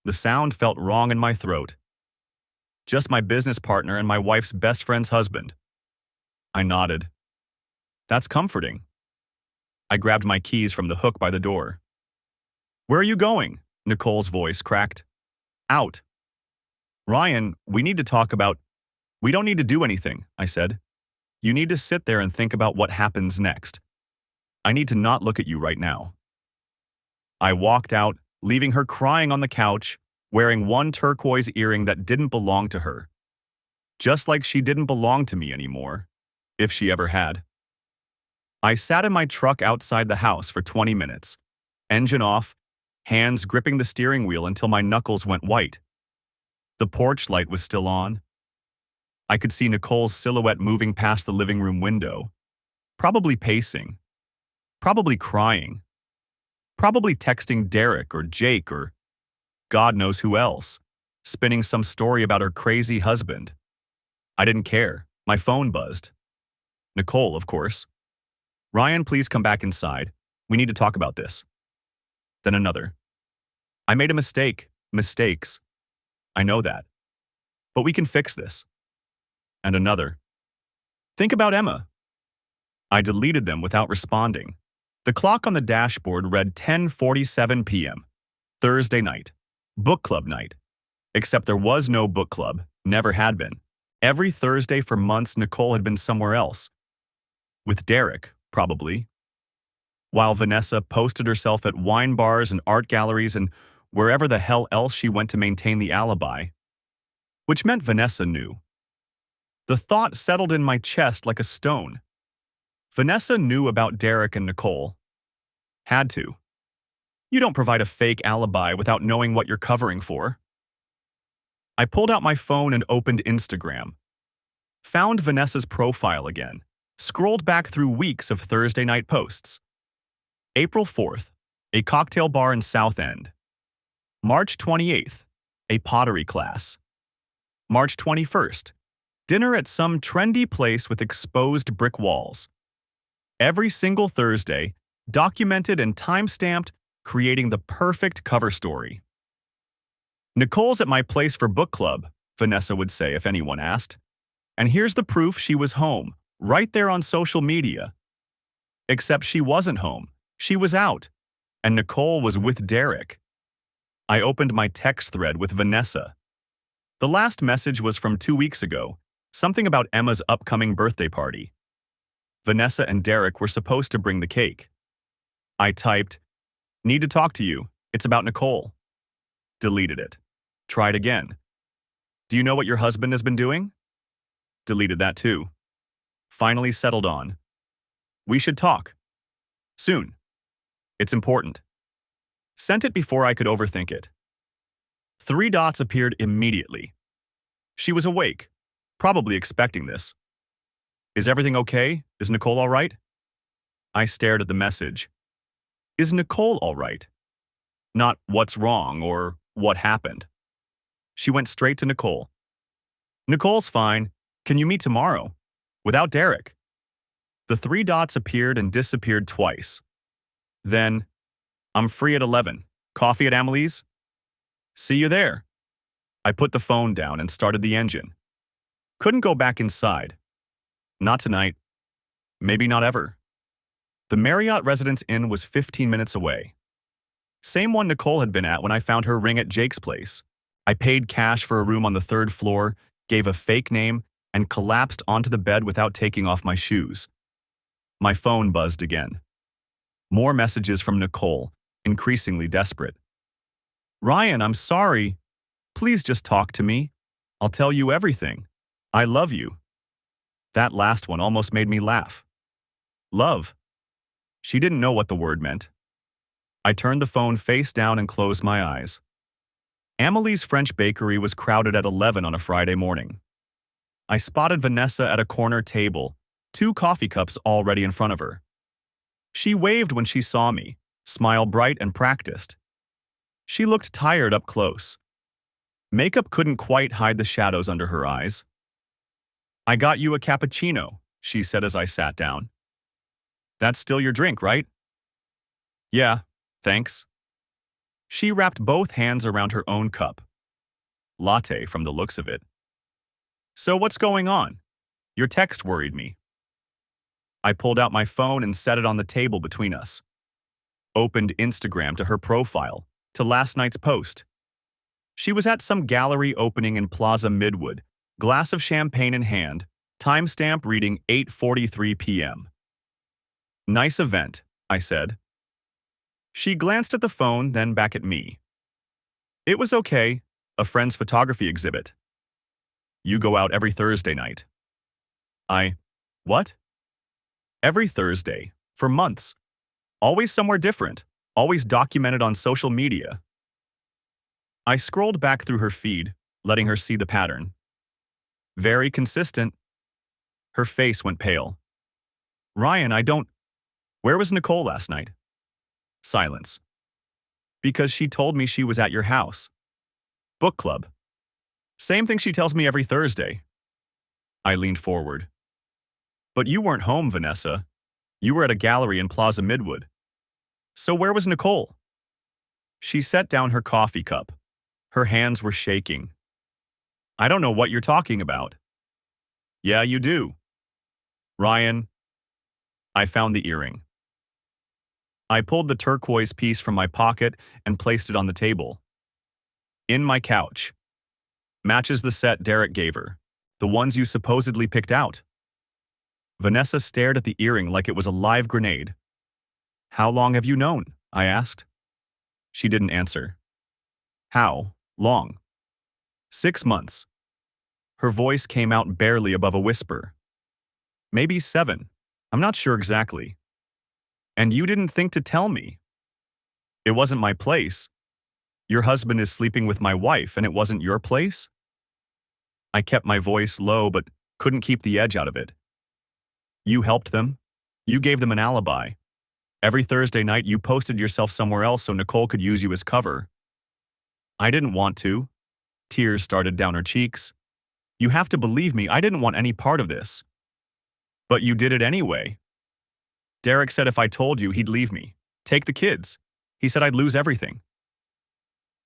The sound felt wrong in my throat. Just my business partner and my wife's best friend's husband. I nodded. That's comforting. I grabbed my keys from the hook by the door. Where are you going? Nicole's voice cracked. Out. Ryan, we need to talk about... We don't need to do anything, I said. You need to sit there and think about what happens next. I need to not look at you right now. I walked out, leaving her crying on the couch, wearing one turquoise earring that didn't belong to her. Just like she didn't belong to me anymore, if she ever had. I sat in my truck outside the house for 20 minutes, Engine off, hands gripping the steering wheel until my knuckles went white. The porch light was still on. I could see Nicole's silhouette moving past the living room window, probably pacing, probably crying, probably texting Derek or Jake or God knows who else, spinning some story about her crazy husband. I didn't care. My phone buzzed. Nicole, of course. Ryan, please come back inside. We need to talk about this. Then another. I made a mistake. Mistakes. I know that. But we can fix this. And another. Think about Emma. I deleted them without responding. The clock on the dashboard read 10:47 p.m. Thursday night. Book club night. Except there was no book club. Never had been. Every Thursday for months, Nicole had been somewhere else. With Derek, probably. While Vanessa posted herself at wine bars and art galleries and wherever the hell else she went to maintain the alibi. Which meant Vanessa knew. The thought settled in my chest like a stone. Vanessa knew about Derek and Nicole. Had to. You don't provide a fake alibi without knowing what you're covering for. I pulled out my phone and opened Instagram. Found Vanessa's profile again. Scrolled back through weeks of Thursday night posts. April 4th, a cocktail bar in South End. March 28th, a pottery class. March 21st, dinner at some trendy place with exposed brick walls. Every single Thursday, documented and time-stamped, creating the perfect cover story. Nicole's at my place for book club, Vanessa would say if anyone asked. And here's the proof she was home, right there on social media. Except she wasn't home. She was out. And Nicole was with Derek. I opened my text thread with Vanessa. The last message was from 2 weeks ago, something about Emma's upcoming birthday party. Vanessa and Derek were supposed to bring the cake. I typed, "Need to talk to you. It's about Nicole." Deleted it. Tried again. "Do you know what your husband has been doing?" Deleted that too. Finally settled on, "We should talk. Soon. It's important." Sent it before I could overthink it. 3 dots appeared immediately. She was awake, probably expecting this. "Is everything okay? Is Nicole all right?" I stared at the message. Is Nicole all right? Not what's wrong or what happened. She went straight to Nicole. "Nicole's fine. Can you meet tomorrow? Without Derek." The 3 dots appeared and disappeared twice. Then, "I'm free at 11. Coffee at Amelie's?" "See you there." I put the phone down and started the engine. Couldn't go back inside. Not tonight. Maybe not ever. The Marriott Residence Inn was 15 minutes away. Same one Nicole had been at when I found her ring at Jake's place. I paid cash for a room on the 3rd floor, gave a fake name, and collapsed onto the bed without taking off my shoes. My phone buzzed again. More messages from Nicole, increasingly desperate. "Ryan, I'm sorry. Please just talk to me. I'll tell you everything. I love you." That last one almost made me laugh. Love. She didn't know what the word meant. I turned the phone face down and closed my eyes. Amelie's French bakery was crowded at 11 on a Friday morning. I spotted Vanessa at a corner table, 2 coffee cups already in front of her. She waved when she saw me, smile bright and practiced. She looked tired up close. Makeup couldn't quite hide the shadows under her eyes. "I got you a cappuccino," she said as I sat down. "That's still your drink, right?" "Yeah, thanks." She wrapped both hands around her own cup. Latte from the looks of it. "So what's going on? Your text worried me." I pulled out my phone and set it on the table between us. Opened Instagram to her profile, to last night's post. She was at some gallery opening in Plaza Midwood, glass of champagne in hand, timestamp reading 8:43 p.m. "Nice event," I said. She glanced at the phone, then back at me. "It was okay, a friend's photography exhibit." "You go out every Thursday night." What? "Every Thursday, for months. Always somewhere different. always documented on social media. I scrolled back through her feed, letting her see the pattern. Very consistent. Her face went pale. Ryan, Where was Nicole last night? Silence. Because she told me she was at your house. Book club. Same thing she tells me every Thursday. I leaned forward. But you weren't home, Vanessa. You were at a gallery in Plaza Midwood. So where was Nicole? She set down her coffee cup. Her hands were shaking. I don't know what you're talking about. Yeah, you do. Ryan, I found the earring. I pulled the turquoise piece from my pocket and placed it on the table. In my couch. Matches the set Derek gave her. The ones you supposedly picked out. Vanessa stared at the earring like it was a live grenade. How long have you known? I asked. She didn't answer. How long? 6 months. Her voice came out barely above a whisper. Maybe 7. I'm not sure exactly. And you didn't think to tell me. It wasn't my place. Your husband is sleeping with my wife, and it wasn't your place? I kept my voice low, but couldn't keep the edge out of it. You helped them. You gave them an alibi. Every Thursday night, you posted yourself somewhere else so Nicole could use you as cover. I didn't want to. Tears started down her cheeks. You have to believe me, I didn't want any part of this. But you did it anyway. Derek said if I told you, he'd leave me. Take the kids. He said I'd lose everything.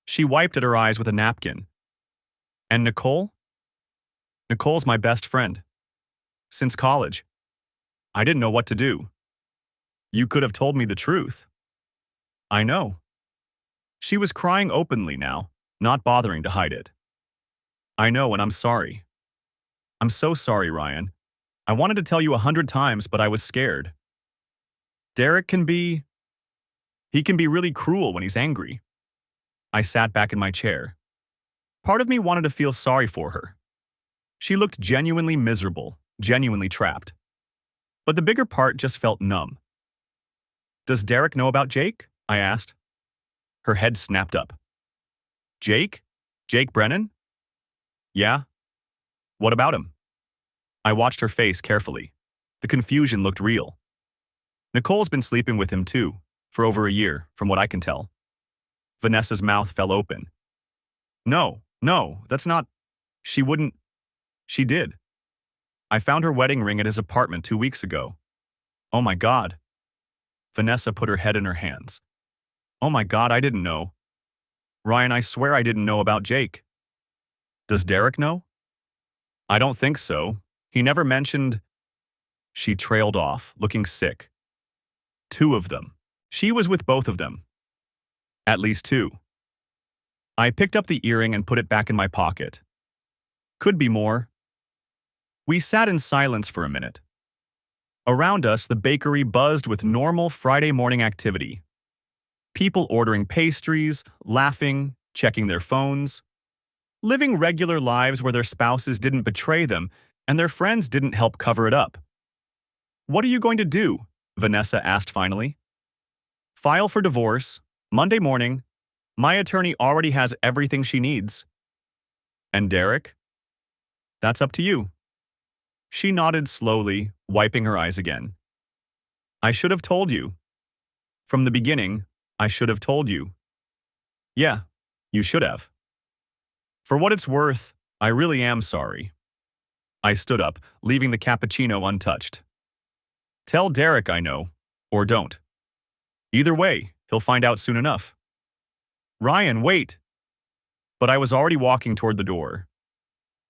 She wiped at her eyes with a napkin. And Nicole? Nicole's my best friend. Since college. I didn't know what to do. You could have told me the truth. I know. She was crying openly now, not bothering to hide it. I know, and I'm sorry. I'm so sorry, Ryan. I wanted to tell you 100 times, but I was scared. Derek he can be really cruel when he's angry. I sat back in my chair. Part of me wanted to feel sorry for her. She looked genuinely miserable, genuinely trapped. But the bigger part just felt numb. Does Derek know about Jake? I asked. Her head snapped up. Jake? Jake Brennan? Yeah. What about him? I watched her face carefully. The confusion looked real. Nicole's been sleeping with him too, for over a year, from what I can tell. Vanessa's mouth fell open. No, that's not. She wouldn't. She did. I found her wedding ring at his apartment 2 weeks ago. Oh my God. Vanessa put her head in her hands. Oh my God, I didn't know. Ryan, I swear I didn't know about Jake. Does Derek know? I don't think so. He never mentioned. She trailed off, looking sick. 2 of them. She was with both of them. At least 2. I picked up the earring and put it back in my pocket. Could be more. We sat in silence for a minute. Around us, the bakery buzzed with normal Friday morning activity. People ordering pastries, laughing, checking their phones, living regular lives where their spouses didn't betray them and their friends didn't help cover it up. What are you going to do? Vanessa asked finally. File for divorce, Monday morning. My attorney already has everything she needs. And Derek? That's up to you. She nodded slowly, wiping her eyes again. I should have told you. From the beginning, I should have told you. Yeah, you should have. For what it's worth, I really am sorry. I stood up, leaving the cappuccino untouched. Tell Derek I know, or don't. Either way, he'll find out soon enough. Ryan, wait! But I was already walking toward the door.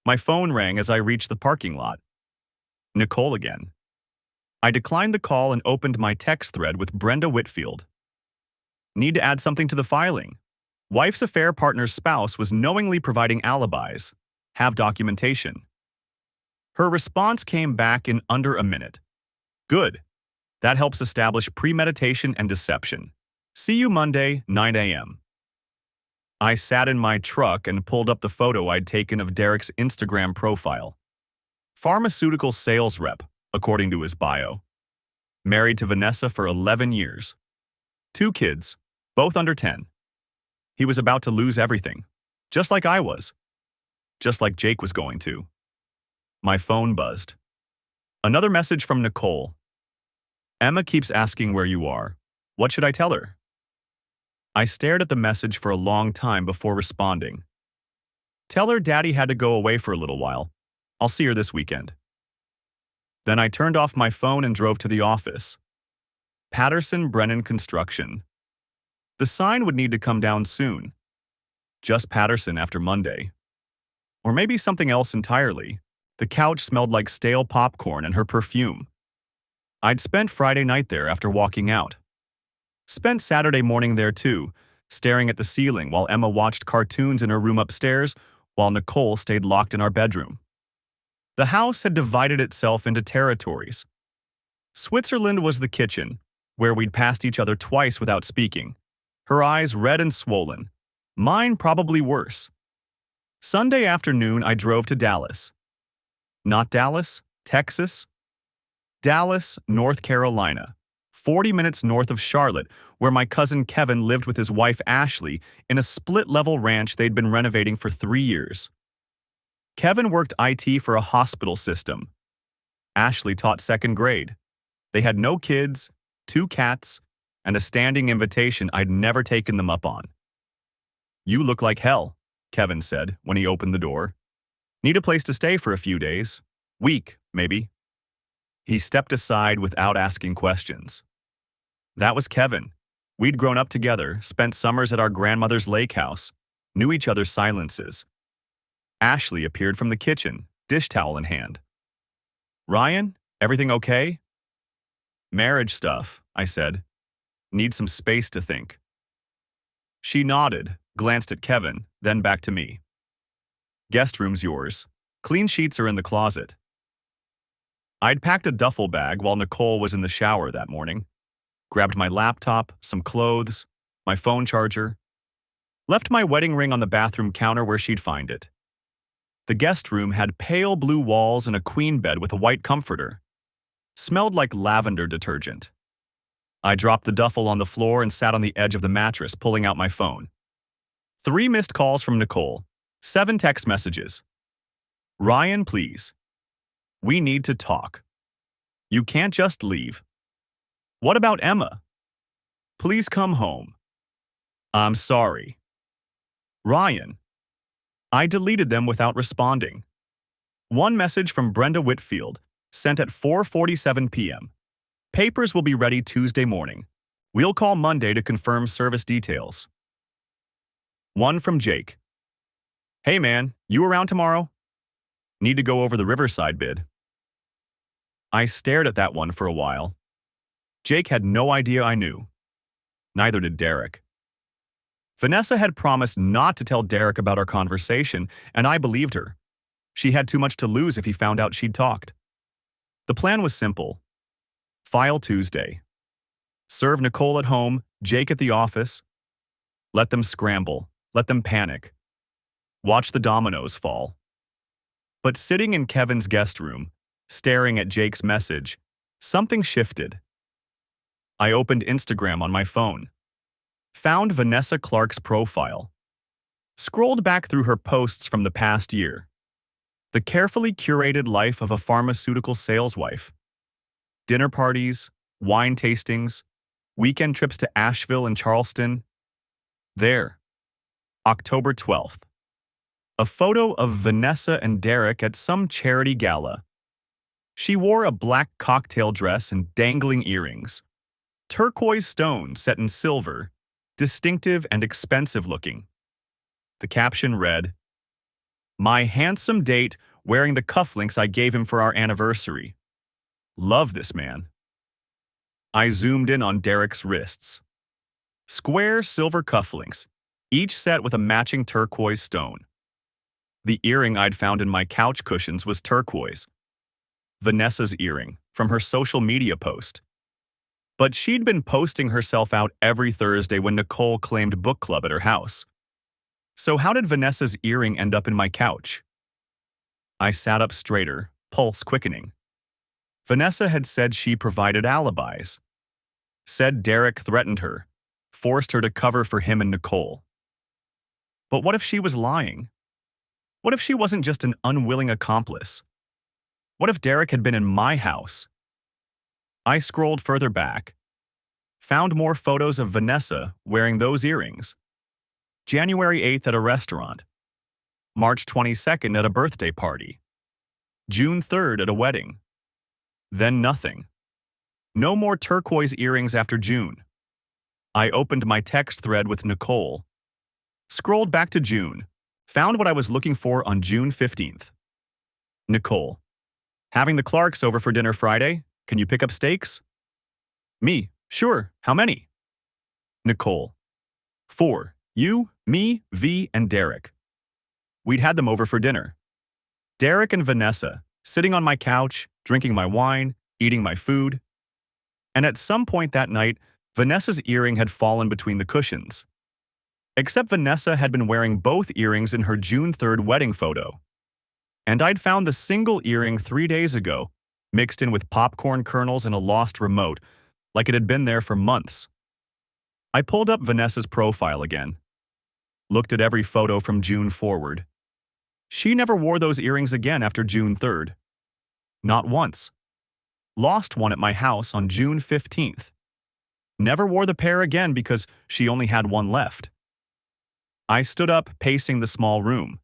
My phone rang as I reached the parking lot. Nicole again. I declined the call and opened my text thread with Brenda Whitfield. Need to add something to the filing. Wife's affair partner's spouse was knowingly providing alibis. Have documentation. Her response came back in under a minute. Good. That helps establish premeditation and deception. See you Monday, 9 a.m. I sat in my truck and pulled up the photo I'd taken of Derek's Instagram profile. Pharmaceutical sales rep, according to his bio. Married to Vanessa for 11 years. 2 kids, both under 10. He was about to lose everything, just like I was, just like Jake was going to. My phone buzzed. Another message from Nicole. Emma keeps asking where you are. What should I tell her? I stared at the message for a long time before responding. Tell her Daddy had to go away for a little while. I'll see her this weekend. Then I turned off my phone and drove to the office. Patterson Brennan Construction. The sign would need to come down soon. Just Patterson after Monday. Or maybe something else entirely. The couch smelled like stale popcorn and her perfume. I'd spent Friday night there after walking out. Spent Saturday morning there too, staring at the ceiling while Emma watched cartoons in her room upstairs while Nicole stayed locked in our bedroom. The house had divided itself into territories. Switzerland was the kitchen, where we'd passed each other twice without speaking, her eyes red and swollen, mine probably worse. Sunday afternoon, I drove to Dallas. Not Dallas, Texas. Dallas, North Carolina, 40 minutes north of Charlotte, where my cousin Kevin lived with his wife Ashley in a split-level ranch they'd been renovating for 3 years. Kevin worked IT for a hospital system. Ashley taught second grade. They had no kids, 2 cats, and a standing invitation I'd never taken them up on. You look like hell, Kevin said when he opened the door. Need a place to stay for a few days. Week, maybe. He stepped aside without asking questions. That was Kevin. We'd grown up together, spent summers at our grandmother's lake house, knew each other's silences. Ashley appeared from the kitchen, dish towel in hand. Ryan, everything okay? Marriage stuff, I said. Need some space to think. She nodded, glanced at Kevin, then back to me. Guest room's yours. Clean sheets are in the closet. I'd packed a duffel bag while Nicole was in the shower that morning. Grabbed my laptop, some clothes, my phone charger. Left my wedding ring on the bathroom counter where she'd find it. The guest room had pale blue walls and a queen bed with a white comforter. Smelled like lavender detergent. I dropped the duffel on the floor and sat on the edge of the mattress, pulling out my phone. 3 missed calls from Nicole. 7 text messages. Ryan, please. We need to talk. You can't just leave. What about Emma? Please come home. I'm sorry. Ryan. I deleted them without responding. One message from Brenda Whitfield, sent at 4:47 p.m. Papers will be ready Tuesday morning. We'll call Monday to confirm service details. One from Jake. Hey man, you around tomorrow? Need to go over the Riverside bid. I stared at that one for a while. Jake had no idea I knew. Neither did Derek. Vanessa had promised not to tell Derek about our conversation, and I believed her. She had too much to lose if he found out she'd talked. The plan was simple. File Tuesday. Serve Nicole at home, Jake at the office. Let them scramble. Let them panic. Watch the dominoes fall. But sitting in Kevin's guest room, staring at Jake's message, something shifted. I opened Instagram on my phone. Found Vanessa Clark's profile. Scrolled back through her posts from the past year. The carefully curated life of a pharmaceutical saleswife. Dinner parties, wine tastings, weekend trips to Asheville and Charleston. There. October 12th. A photo of Vanessa and Derek at some charity gala. She wore a black cocktail dress and dangling earrings. Turquoise stones set in silver, distinctive and expensive looking. The caption read, "My handsome date wearing the cufflinks I gave him for our anniversary. Love this man." I zoomed in on Derek's wrists. Square silver cufflinks, each set with a matching turquoise stone. The earring I'd found in my couch cushions was turquoise. Vanessa's earring, from her social media post. But she'd been posting herself out every Thursday when Nicole claimed book club at her house. So how did Vanessa's earring end up in my couch? I sat up straighter, pulse quickening. Vanessa had said she provided alibis. Said Derek threatened her. forced her to cover for him and Nicole. But what if she was lying? What if she wasn't just an unwilling accomplice? What if Derek had been in my house? I scrolled further back, found more photos of Vanessa wearing those earrings. January 8th at a restaurant, March 22nd at a birthday party, June 3rd at a wedding. Then nothing. No more turquoise earrings after June. I opened my text thread with Nicole, scrolled back to June, found what I was looking for on June 15th. Nicole: having the Clarks over for dinner Friday. Can you pick up steaks? Me: sure. How many? Nicole: 4. You, me, V, and Derek. We'd had them over for dinner. Derek and Vanessa, sitting on my couch, drinking my wine, eating my food. And at some point that night, Vanessa's earring had fallen between the cushions. Except Vanessa had been wearing both earrings in her June 3rd wedding photo. And I'd found the single earring 3 days ago, mixed in with popcorn kernels and a lost remote, like it had been there for months. I pulled up Vanessa's profile again, looked at every photo from June forward. She never wore those earrings again after June 3rd. Not once. Lost one at my house on June 15th. Never wore the pair again because she only had one left. I stood up, pacing the small room.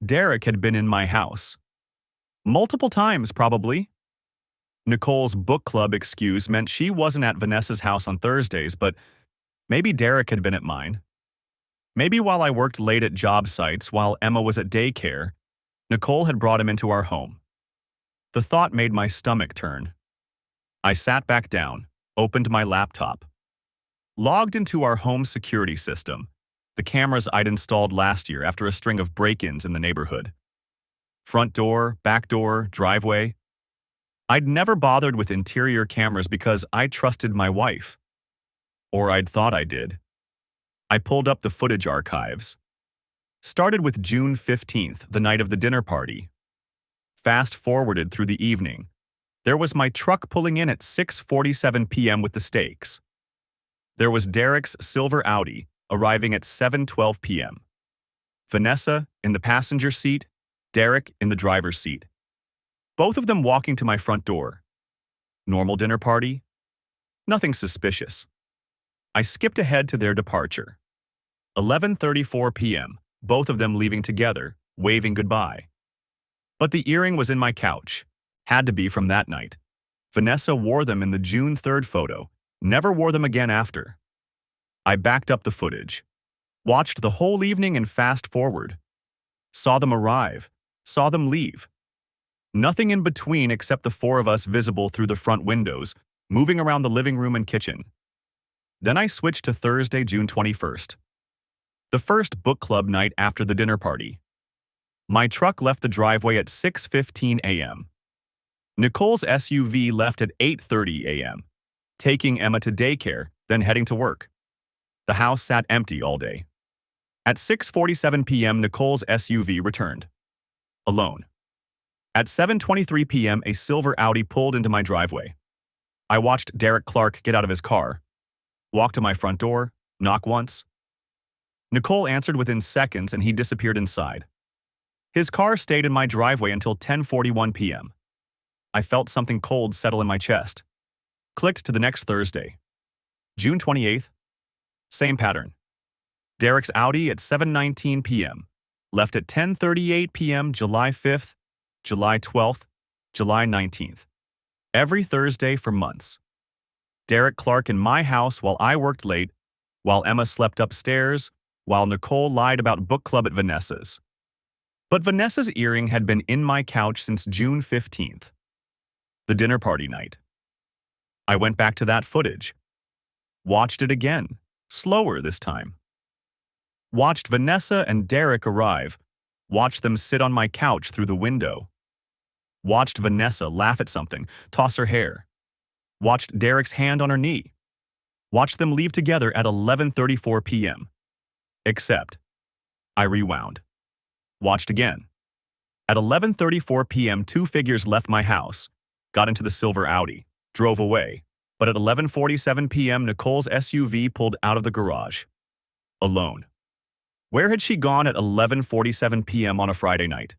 Derek had been in my house. Multiple times, probably. Nicole's book club excuse meant she wasn't at Vanessa's house on Thursdays, but maybe Derek had been at mine. Maybe while I worked late at job sites while Emma was at daycare, Nicole had brought him into our home. The thought made my stomach turn. I sat back down, opened my laptop, logged into our home security system, the cameras I'd installed last year after a string of break-ins in the neighborhood. Front door, back door, driveway. I'd never bothered with interior cameras because I trusted my wife. Or I'd thought I did. I pulled up the footage archives. Started with June 15th, the night of the dinner party. Fast-forwarded through the evening. There was my truck pulling in at 6:47 p.m. with the steaks. There was Derek's silver Audi arriving at 7:12 p.m. Vanessa in the passenger seat, Derek in the driver's seat. Both of them walking to my front door. Normal dinner party? Nothing suspicious. I skipped ahead to their departure. 11:34 p.m., both of them leaving together, waving goodbye. But the earring was in my couch. Had to be from that night. Vanessa wore them in the June 3rd photo, never wore them again after. I backed up the footage. Watched the whole evening and fast forward. Saw them arrive. Saw them leave. Nothing in between except the four of us visible through the front windows, moving around the living room and kitchen. Then I switched to Thursday, June 21st. The first book club night after the dinner party. My truck left the driveway at 6:15 a.m. Nicole's SUV left at 8:30 a.m., taking Emma to daycare, then heading to work. The house sat empty all day. At 6:47 p.m., Nicole's SUV returned. Alone. At 7:23 p.m., a silver Audi pulled into my driveway. I watched Derek Clark get out of his car, walk to my front door, knock once. Nicole answered within seconds and he disappeared inside. His car stayed in my driveway until 10:41 p.m. I felt something cold settle in my chest. Clicked to the next Thursday. June 28th. Same pattern. Derek's Audi at 7:19 p.m. Left at 10:38 p.m. July 5th, July 12th, July 19th. Every Thursday for months. Derek Clark in my house while I worked late, while Emma slept upstairs, while Nicole lied about book club at Vanessa's. But Vanessa's earring had been in my couch since June 15th. The dinner party night. I went back to that footage. Watched it again, slower this time. Watched Vanessa and Derek arrive. Watched them sit on my couch through the window. Watched Vanessa laugh at something, toss her hair. Watched Derek's hand on her knee. Watched them leave together at 11:34 p.m. Except, I rewound. Watched again. At 11:34 p.m., two figures left my house, got into the silver Audi, drove away, But at 11:47 p.m., Nicole's SUV pulled out of the garage. Alone. Where had she gone at 11:47 p.m. on a Friday night?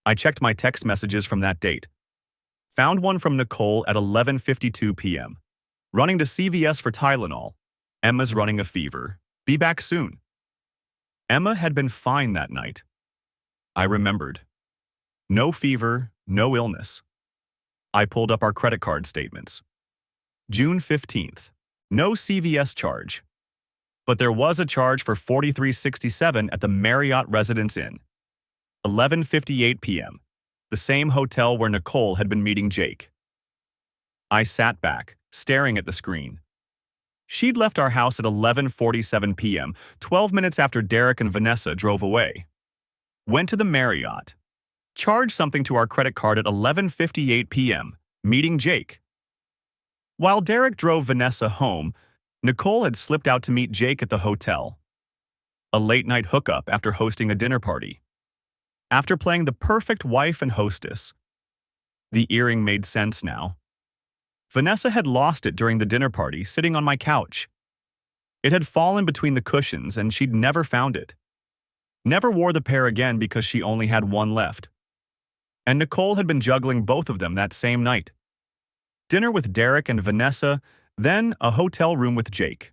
I checked my text messages from that date. Found one from Nicole at 11:52 p.m. Running to CVS for Tylenol. Emma's running a fever. Be back soon. Emma had been fine that night. I remembered. No fever, no illness. I pulled up our credit card statements. June 15th. No CVS charge. But there was a charge for $43.67 at the Marriott Residence Inn. 11:58 p.m. The same hotel where Nicole had been meeting Jake. I sat back, staring at the screen. She'd left our house at 11:47 p.m., 12 minutes after Derek and Vanessa drove away. Went to the Marriott. Charged something to our credit card at 11:58 p.m., meeting Jake. While Derek drove Vanessa home, Nicole had slipped out to meet Jake at the hotel. A late-night hookup after hosting a dinner party. After playing the perfect wife and hostess. The earring made sense now. Vanessa had lost it during the dinner party, sitting on my couch. It had fallen between the cushions, and she'd never found it. Never wore the pair again because she only had one left. And Nicole had been juggling both of them that same night. Dinner with Derek and Vanessa, then a hotel room with Jake.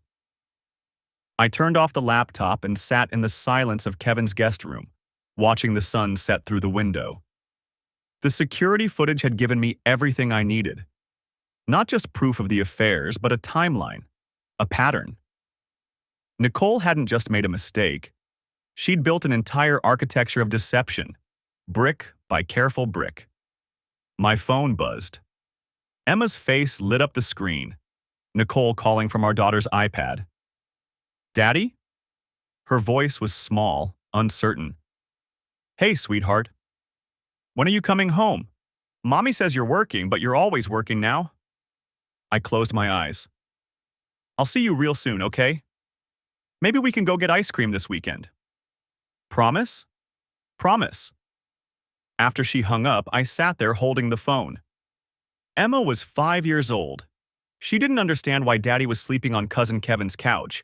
I turned off the laptop and sat in the silence of Kevin's guest room, watching the sun set through the window. The security footage had given me everything I needed. Not just proof of the affairs, but a timeline, a pattern. Nicole hadn't just made a mistake. She'd built an entire architecture of deception, brick by careful brick. My phone buzzed. Emma's face lit up the screen. Nicole calling from our daughter's iPad. "Daddy?" Her voice was small, uncertain. "Hey, sweetheart. When are you coming home? Mommy says you're working, but you're always working now." I closed my eyes. "I'll see you real soon, okay? Maybe we can go get ice cream this weekend." "Promise?" "Promise." After she hung up, I sat there holding the phone. Emma was 5 years old. She didn't understand why Daddy was sleeping on Cousin Kevin's couch,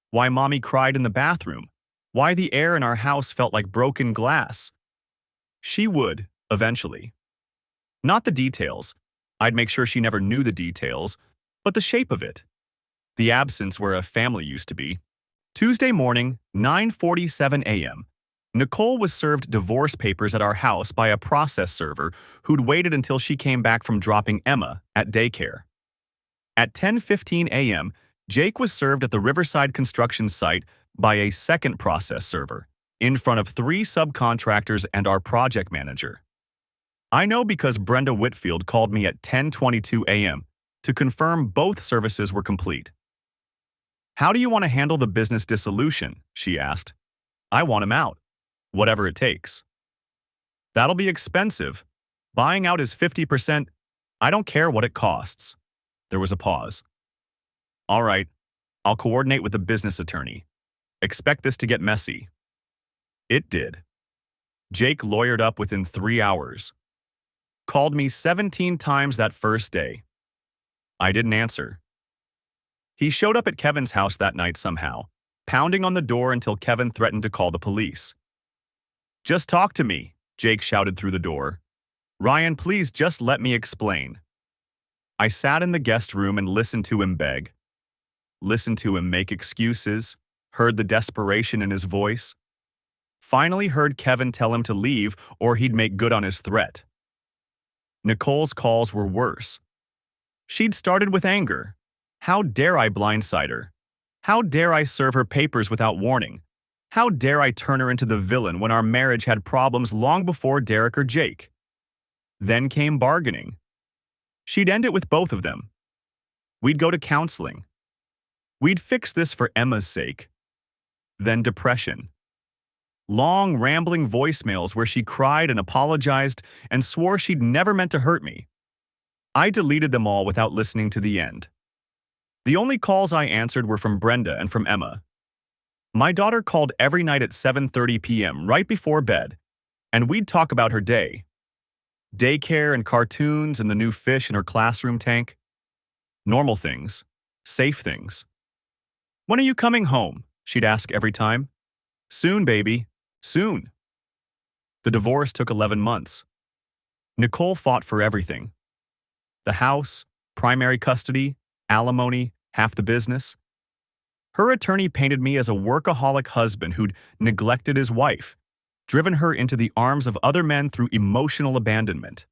why Mommy cried in the bathroom, why the air in our house felt like broken glass. She would, eventually. Not the details. I'd make sure she never knew the details, but the shape of it. The absence where a family used to be. Tuesday morning, 9:47 a.m. Nicole was served divorce papers at our house by a process server who'd waited until she came back from dropping Emma at daycare. At 10:15 a.m., Jake was served at the Riverside construction site by a second process server, in front of 3 subcontractors and our project manager. I know because Brenda Whitfield called me at 10:22 a.m. to confirm both services were complete. "How do you want to handle the business dissolution?" she asked. "I want him out. Whatever it takes." "That'll be expensive. Buying out is 50%. I don't care what it costs." There was a pause. "All right, I'll coordinate with the business attorney. Expect this to get messy." It did. Jake lawyered up within 3 hours. Called me 17 times that first day. I didn't answer. He showed up at Kevin's house that night somehow, pounding on the door until Kevin threatened to call the police. "Just talk to me," Jake shouted through the door. "Ryan, please just let me explain." I sat in the guest room and listened to him beg. Listened to him make excuses, heard the desperation in his voice. Finally heard Kevin tell him to leave or he'd make good on his threat. Nicole's calls were worse. She'd started with anger. How dare I blindside her? How dare I serve her papers without warning? How dare I turn her into the villain when our marriage had problems long before Derek or Jake? Then came bargaining. She'd end it with both of them. We'd go to counseling. We'd fix this for Emma's sake. Then depression. Long, rambling voicemails where she cried and apologized and swore she'd never meant to hurt me. I deleted them all without listening to the end. The only calls I answered were from Brenda and from Emma. My daughter called every night at 7:30 p.m. right before bed, and we'd talk about her day. Daycare and cartoons and the new fish in her classroom tank. Normal things. Safe things. "When are you coming home?" she'd ask every time. "Soon, baby. Soon." The divorce took 11 months. Nicole fought for everything. The house, primary custody, alimony, half the business. Her attorney painted me as a workaholic husband who'd neglected his wife, driven her into the arms of other men through emotional abandonment.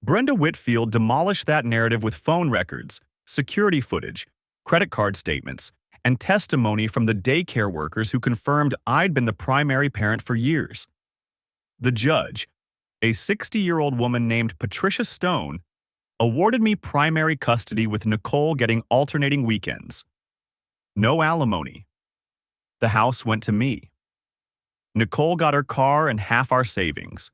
Brenda Whitfield demolished that narrative with phone records, security footage, credit card statements, and testimony from the daycare workers who confirmed I'd been the primary parent for years. The judge, a 60-year-old woman named Patricia Stone, awarded me primary custody with Nicole getting alternating weekends. No alimony. The house went to me. Nicole got her car and half our savings.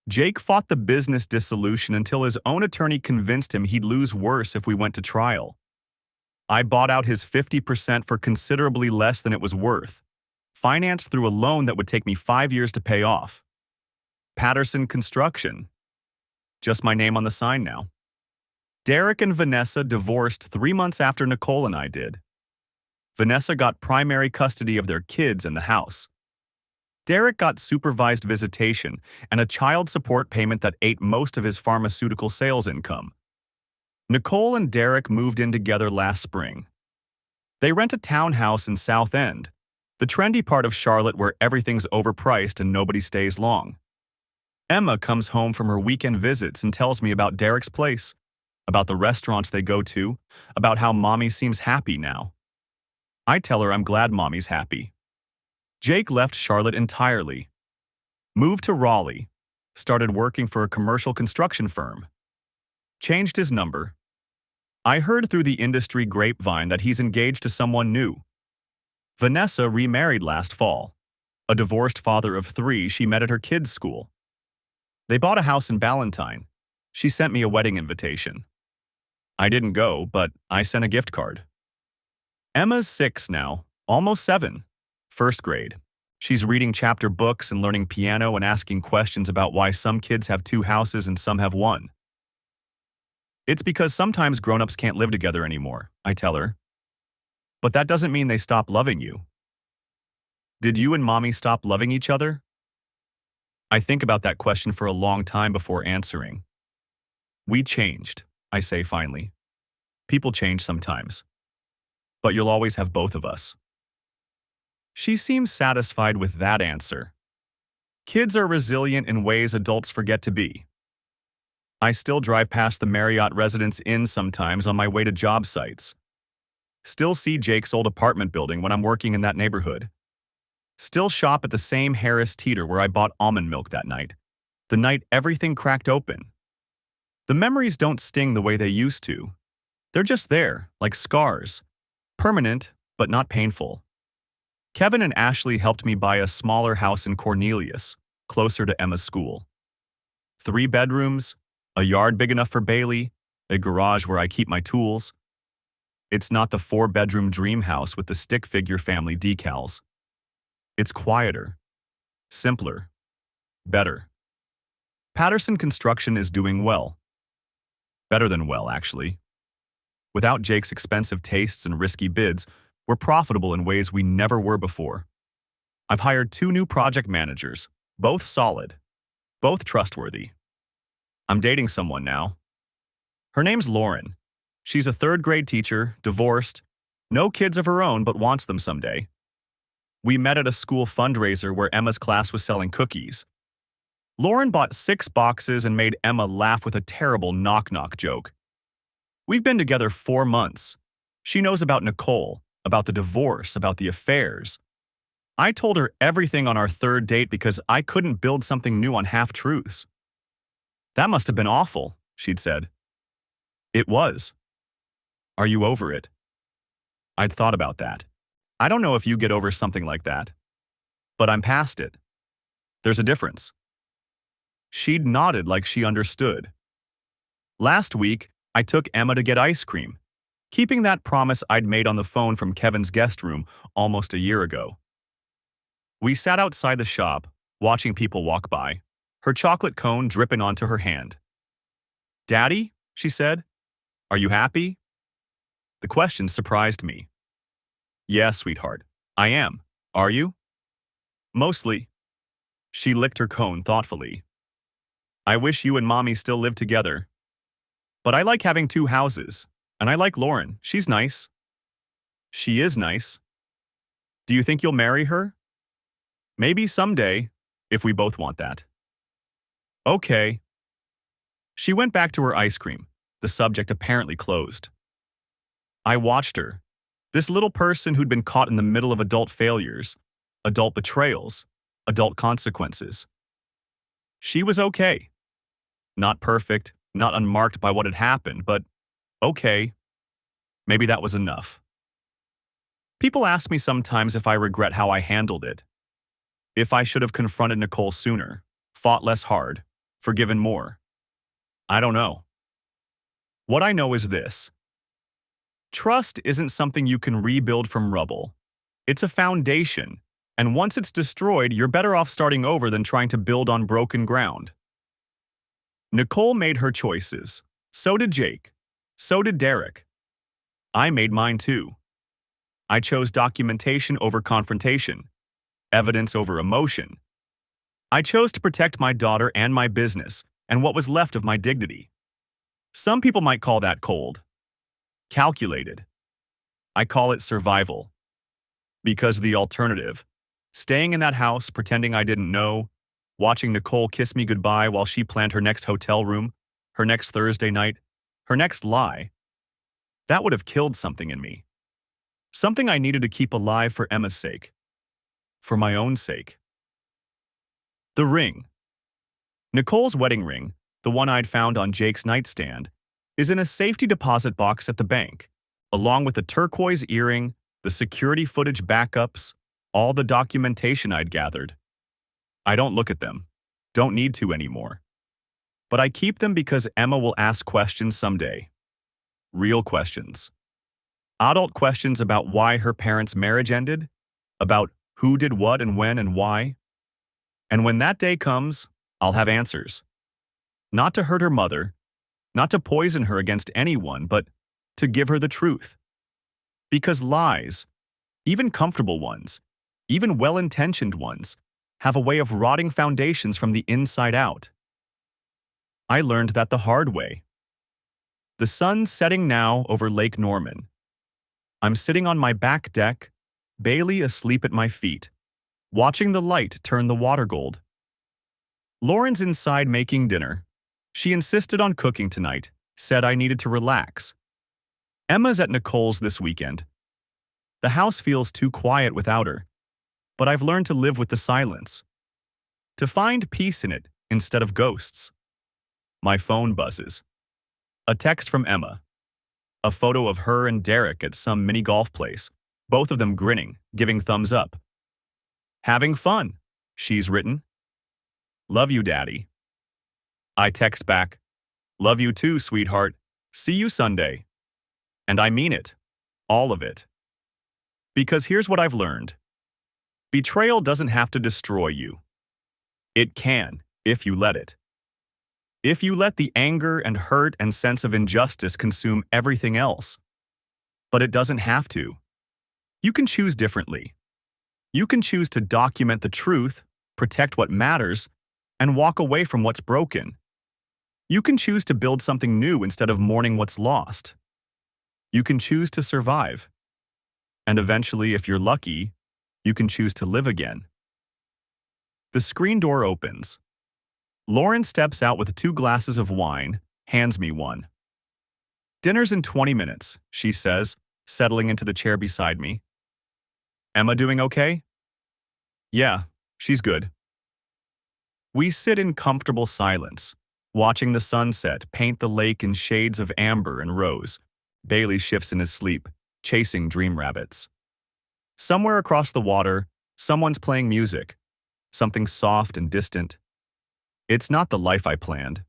Jake fought the business dissolution until his own attorney convinced him he'd lose worse if we went to trial. I bought out his 50% for considerably less than it was worth, financed through a loan that would take me 5 years to pay off. Patterson Construction. Just my name on the sign now. Derek and Vanessa divorced 3 months after Nicole and I did. Vanessa got primary custody of their kids and the house. Derek got supervised visitation and a child support payment that ate most of his pharmaceutical sales income. Nicole and Derek moved in together last spring. They rent a townhouse in South End, the trendy part of Charlotte where everything's overpriced and nobody stays long. Emma comes home from her weekend visits and tells me about Derek's place, about the restaurants they go to, about how Mommy seems happy now. I tell her I'm glad Mommy's happy. Jake left Charlotte entirely, moved to Raleigh, started working for a commercial construction firm, changed his number. I heard through the industry grapevine that he's engaged to someone new. Vanessa remarried last fall, a divorced father of 3 she met at her kids' school. They bought a house in Ballantyne. She sent me a wedding invitation. I didn't go, but I sent a gift card. Emma's 6 now, almost 7, first grade. She's reading chapter books and learning piano and asking questions about why some kids have 2 houses and some have 1. It's because sometimes grown-ups can't live together anymore, I tell her. But that doesn't mean they stop loving you. Did you and Mommy stop loving each other? I think about that question for a long time before answering. We changed, I say finally. People change sometimes. But you'll always have both of us. She seems satisfied with that answer. Kids are resilient in ways adults forget to be. I still drive past the Marriott Residence Inn sometimes on my way to job sites. Still see Jake's old apartment building when I'm working in that neighborhood. Still shop at the same Harris Teeter where I bought almond milk that night, the night everything cracked open. The memories don't sting the way they used to. They're just there, like scars. Permanent, but not painful. Kevin and Ashley helped me buy a smaller house in Cornelius, closer to Emma's school. 3 bedrooms, a yard big enough for Bailey, a garage where I keep my tools. It's not the 4-bedroom dream house with the stick figure family decals. It's quieter, simpler, better. Patterson Construction is doing well. Better than well, actually. Without Jake's expensive tastes and risky bids, we're profitable in ways we never were before. I've hired 2 new project managers, both solid, both trustworthy. I'm dating someone now. Her name's Lauren. She's a 3rd-grade teacher, divorced, no kids of her own but wants them someday. We met at a school fundraiser where Emma's class was selling cookies. Lauren bought 6 boxes and made Emma laugh with a terrible knock-knock joke. We've been together 4 months. She knows about Nicole, about the divorce, about the affairs. I told her everything on our 3rd date because I couldn't build something new on half-truths. That must have been awful, she'd said. It was. Are you over it? I'd thought about that. I don't know if you get over something like that. But I'm past it. There's a difference. She'd nodded like she understood. Last week, I took Emma to get ice cream, keeping that promise I'd made on the phone from Kevin's guest room almost a year ago. We sat outside the shop, watching people walk by, her chocolate cone dripping onto her hand. "Daddy," she said, "are you happy?" The question surprised me. Yeah, sweetheart. I am. Are you? Mostly. She licked her cone thoughtfully. I wish you and Mommy still lived together. But I like having two houses. And I like Lauren. She's nice. She is nice. Do you think you'll marry her? Maybe someday, if we both want that. Okay. She went back to her ice cream, the subject apparently closed. I watched her, this little person who'd been caught in the middle of adult failures, adult betrayals, adult consequences. She was okay. Not perfect, not unmarked by what had happened, but okay. Maybe that was enough. People ask me sometimes if I regret how I handled it. If I should have confronted Nicole sooner, fought less hard, forgiven more. I don't know. What I know is this. Trust isn't something you can rebuild from rubble. It's a foundation, and once it's destroyed, you're better off starting over than trying to build on broken ground. Nicole made her choices. So did Jake. So did Derek. I made mine too. I chose documentation over confrontation, evidence over emotion. I chose to protect my daughter and my business and what was left of my dignity. Some people might call that cold. Calculated. I call it survival. Because the alternative, staying in that house pretending I didn't know, watching Nicole kiss me goodbye while she planned her next hotel room, her next Thursday night, her next lie, that would have killed something in me. Something I needed to keep alive for Emma's sake. For my own sake. The ring. Nicole's wedding ring, the one I'd found on Jake's nightstand, is in a safety deposit box at the bank, along with the turquoise earring, the security footage backups, all the documentation I'd gathered. I don't look at them. Don't need to anymore. But I keep them because Emma will ask questions someday. Real questions. Adult questions about why her parents' marriage ended, about who did what and when and why. And when that day comes, I'll have answers. Not to hurt her mother, not to poison her against anyone, but to give her the truth. Because lies, even comfortable ones, even well-intentioned ones, have a way of rotting foundations from the inside out. I learned that the hard way. The sun's setting now over Lake Norman. I'm sitting on my back deck, Bailey asleep at my feet, watching the light turn the water gold. Lauren's inside making dinner. She insisted on cooking tonight, said I needed to relax. Emma's at Nicole's this weekend. The house feels too quiet without her, but I've learned to live with the silence. To find peace in it instead of ghosts. My phone buzzes. A text from Emma. A photo of her and Derek at some mini golf place, both of them grinning, giving thumbs up. Having fun, she's written. Love you, Daddy. I text back. Love you too, sweetheart. See you Sunday. And I mean it. All of it. Because here's what I've learned. Betrayal doesn't have to destroy you. It can, if you let it. If you let the anger and hurt and sense of injustice consume everything else. But it doesn't have to. You can choose differently. You can choose to document the truth, protect what matters, and walk away from what's broken. You can choose to build something new instead of mourning what's lost. You can choose to survive. And eventually, if you're lucky, you can choose to live again. The screen door opens. Lauren steps out with 2 glasses of wine, hands me one. Dinner's in 20 minutes, she says, settling into the chair beside me. Emma doing okay? Yeah, she's good. We sit in comfortable silence, watching the sunset paint the lake in shades of amber and rose. Bailey shifts in his sleep, chasing dream rabbits. Somewhere across the water, someone's playing music, something soft and distant. It's not the life I planned,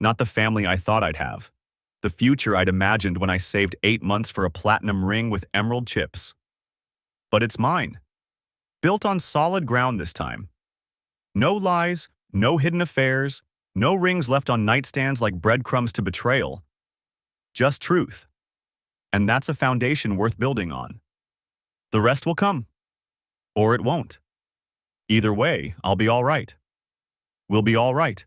not the family I thought I'd have, the future I'd imagined when I saved 8 months for a platinum ring with emerald chips. But it's mine, built on solid ground this time. No lies, no hidden affairs, no rings left on nightstands like breadcrumbs to betrayal. Just truth. and that's a foundation worth building on. The rest will come. Or it won't. Either way, I'll be all right. We'll be all right.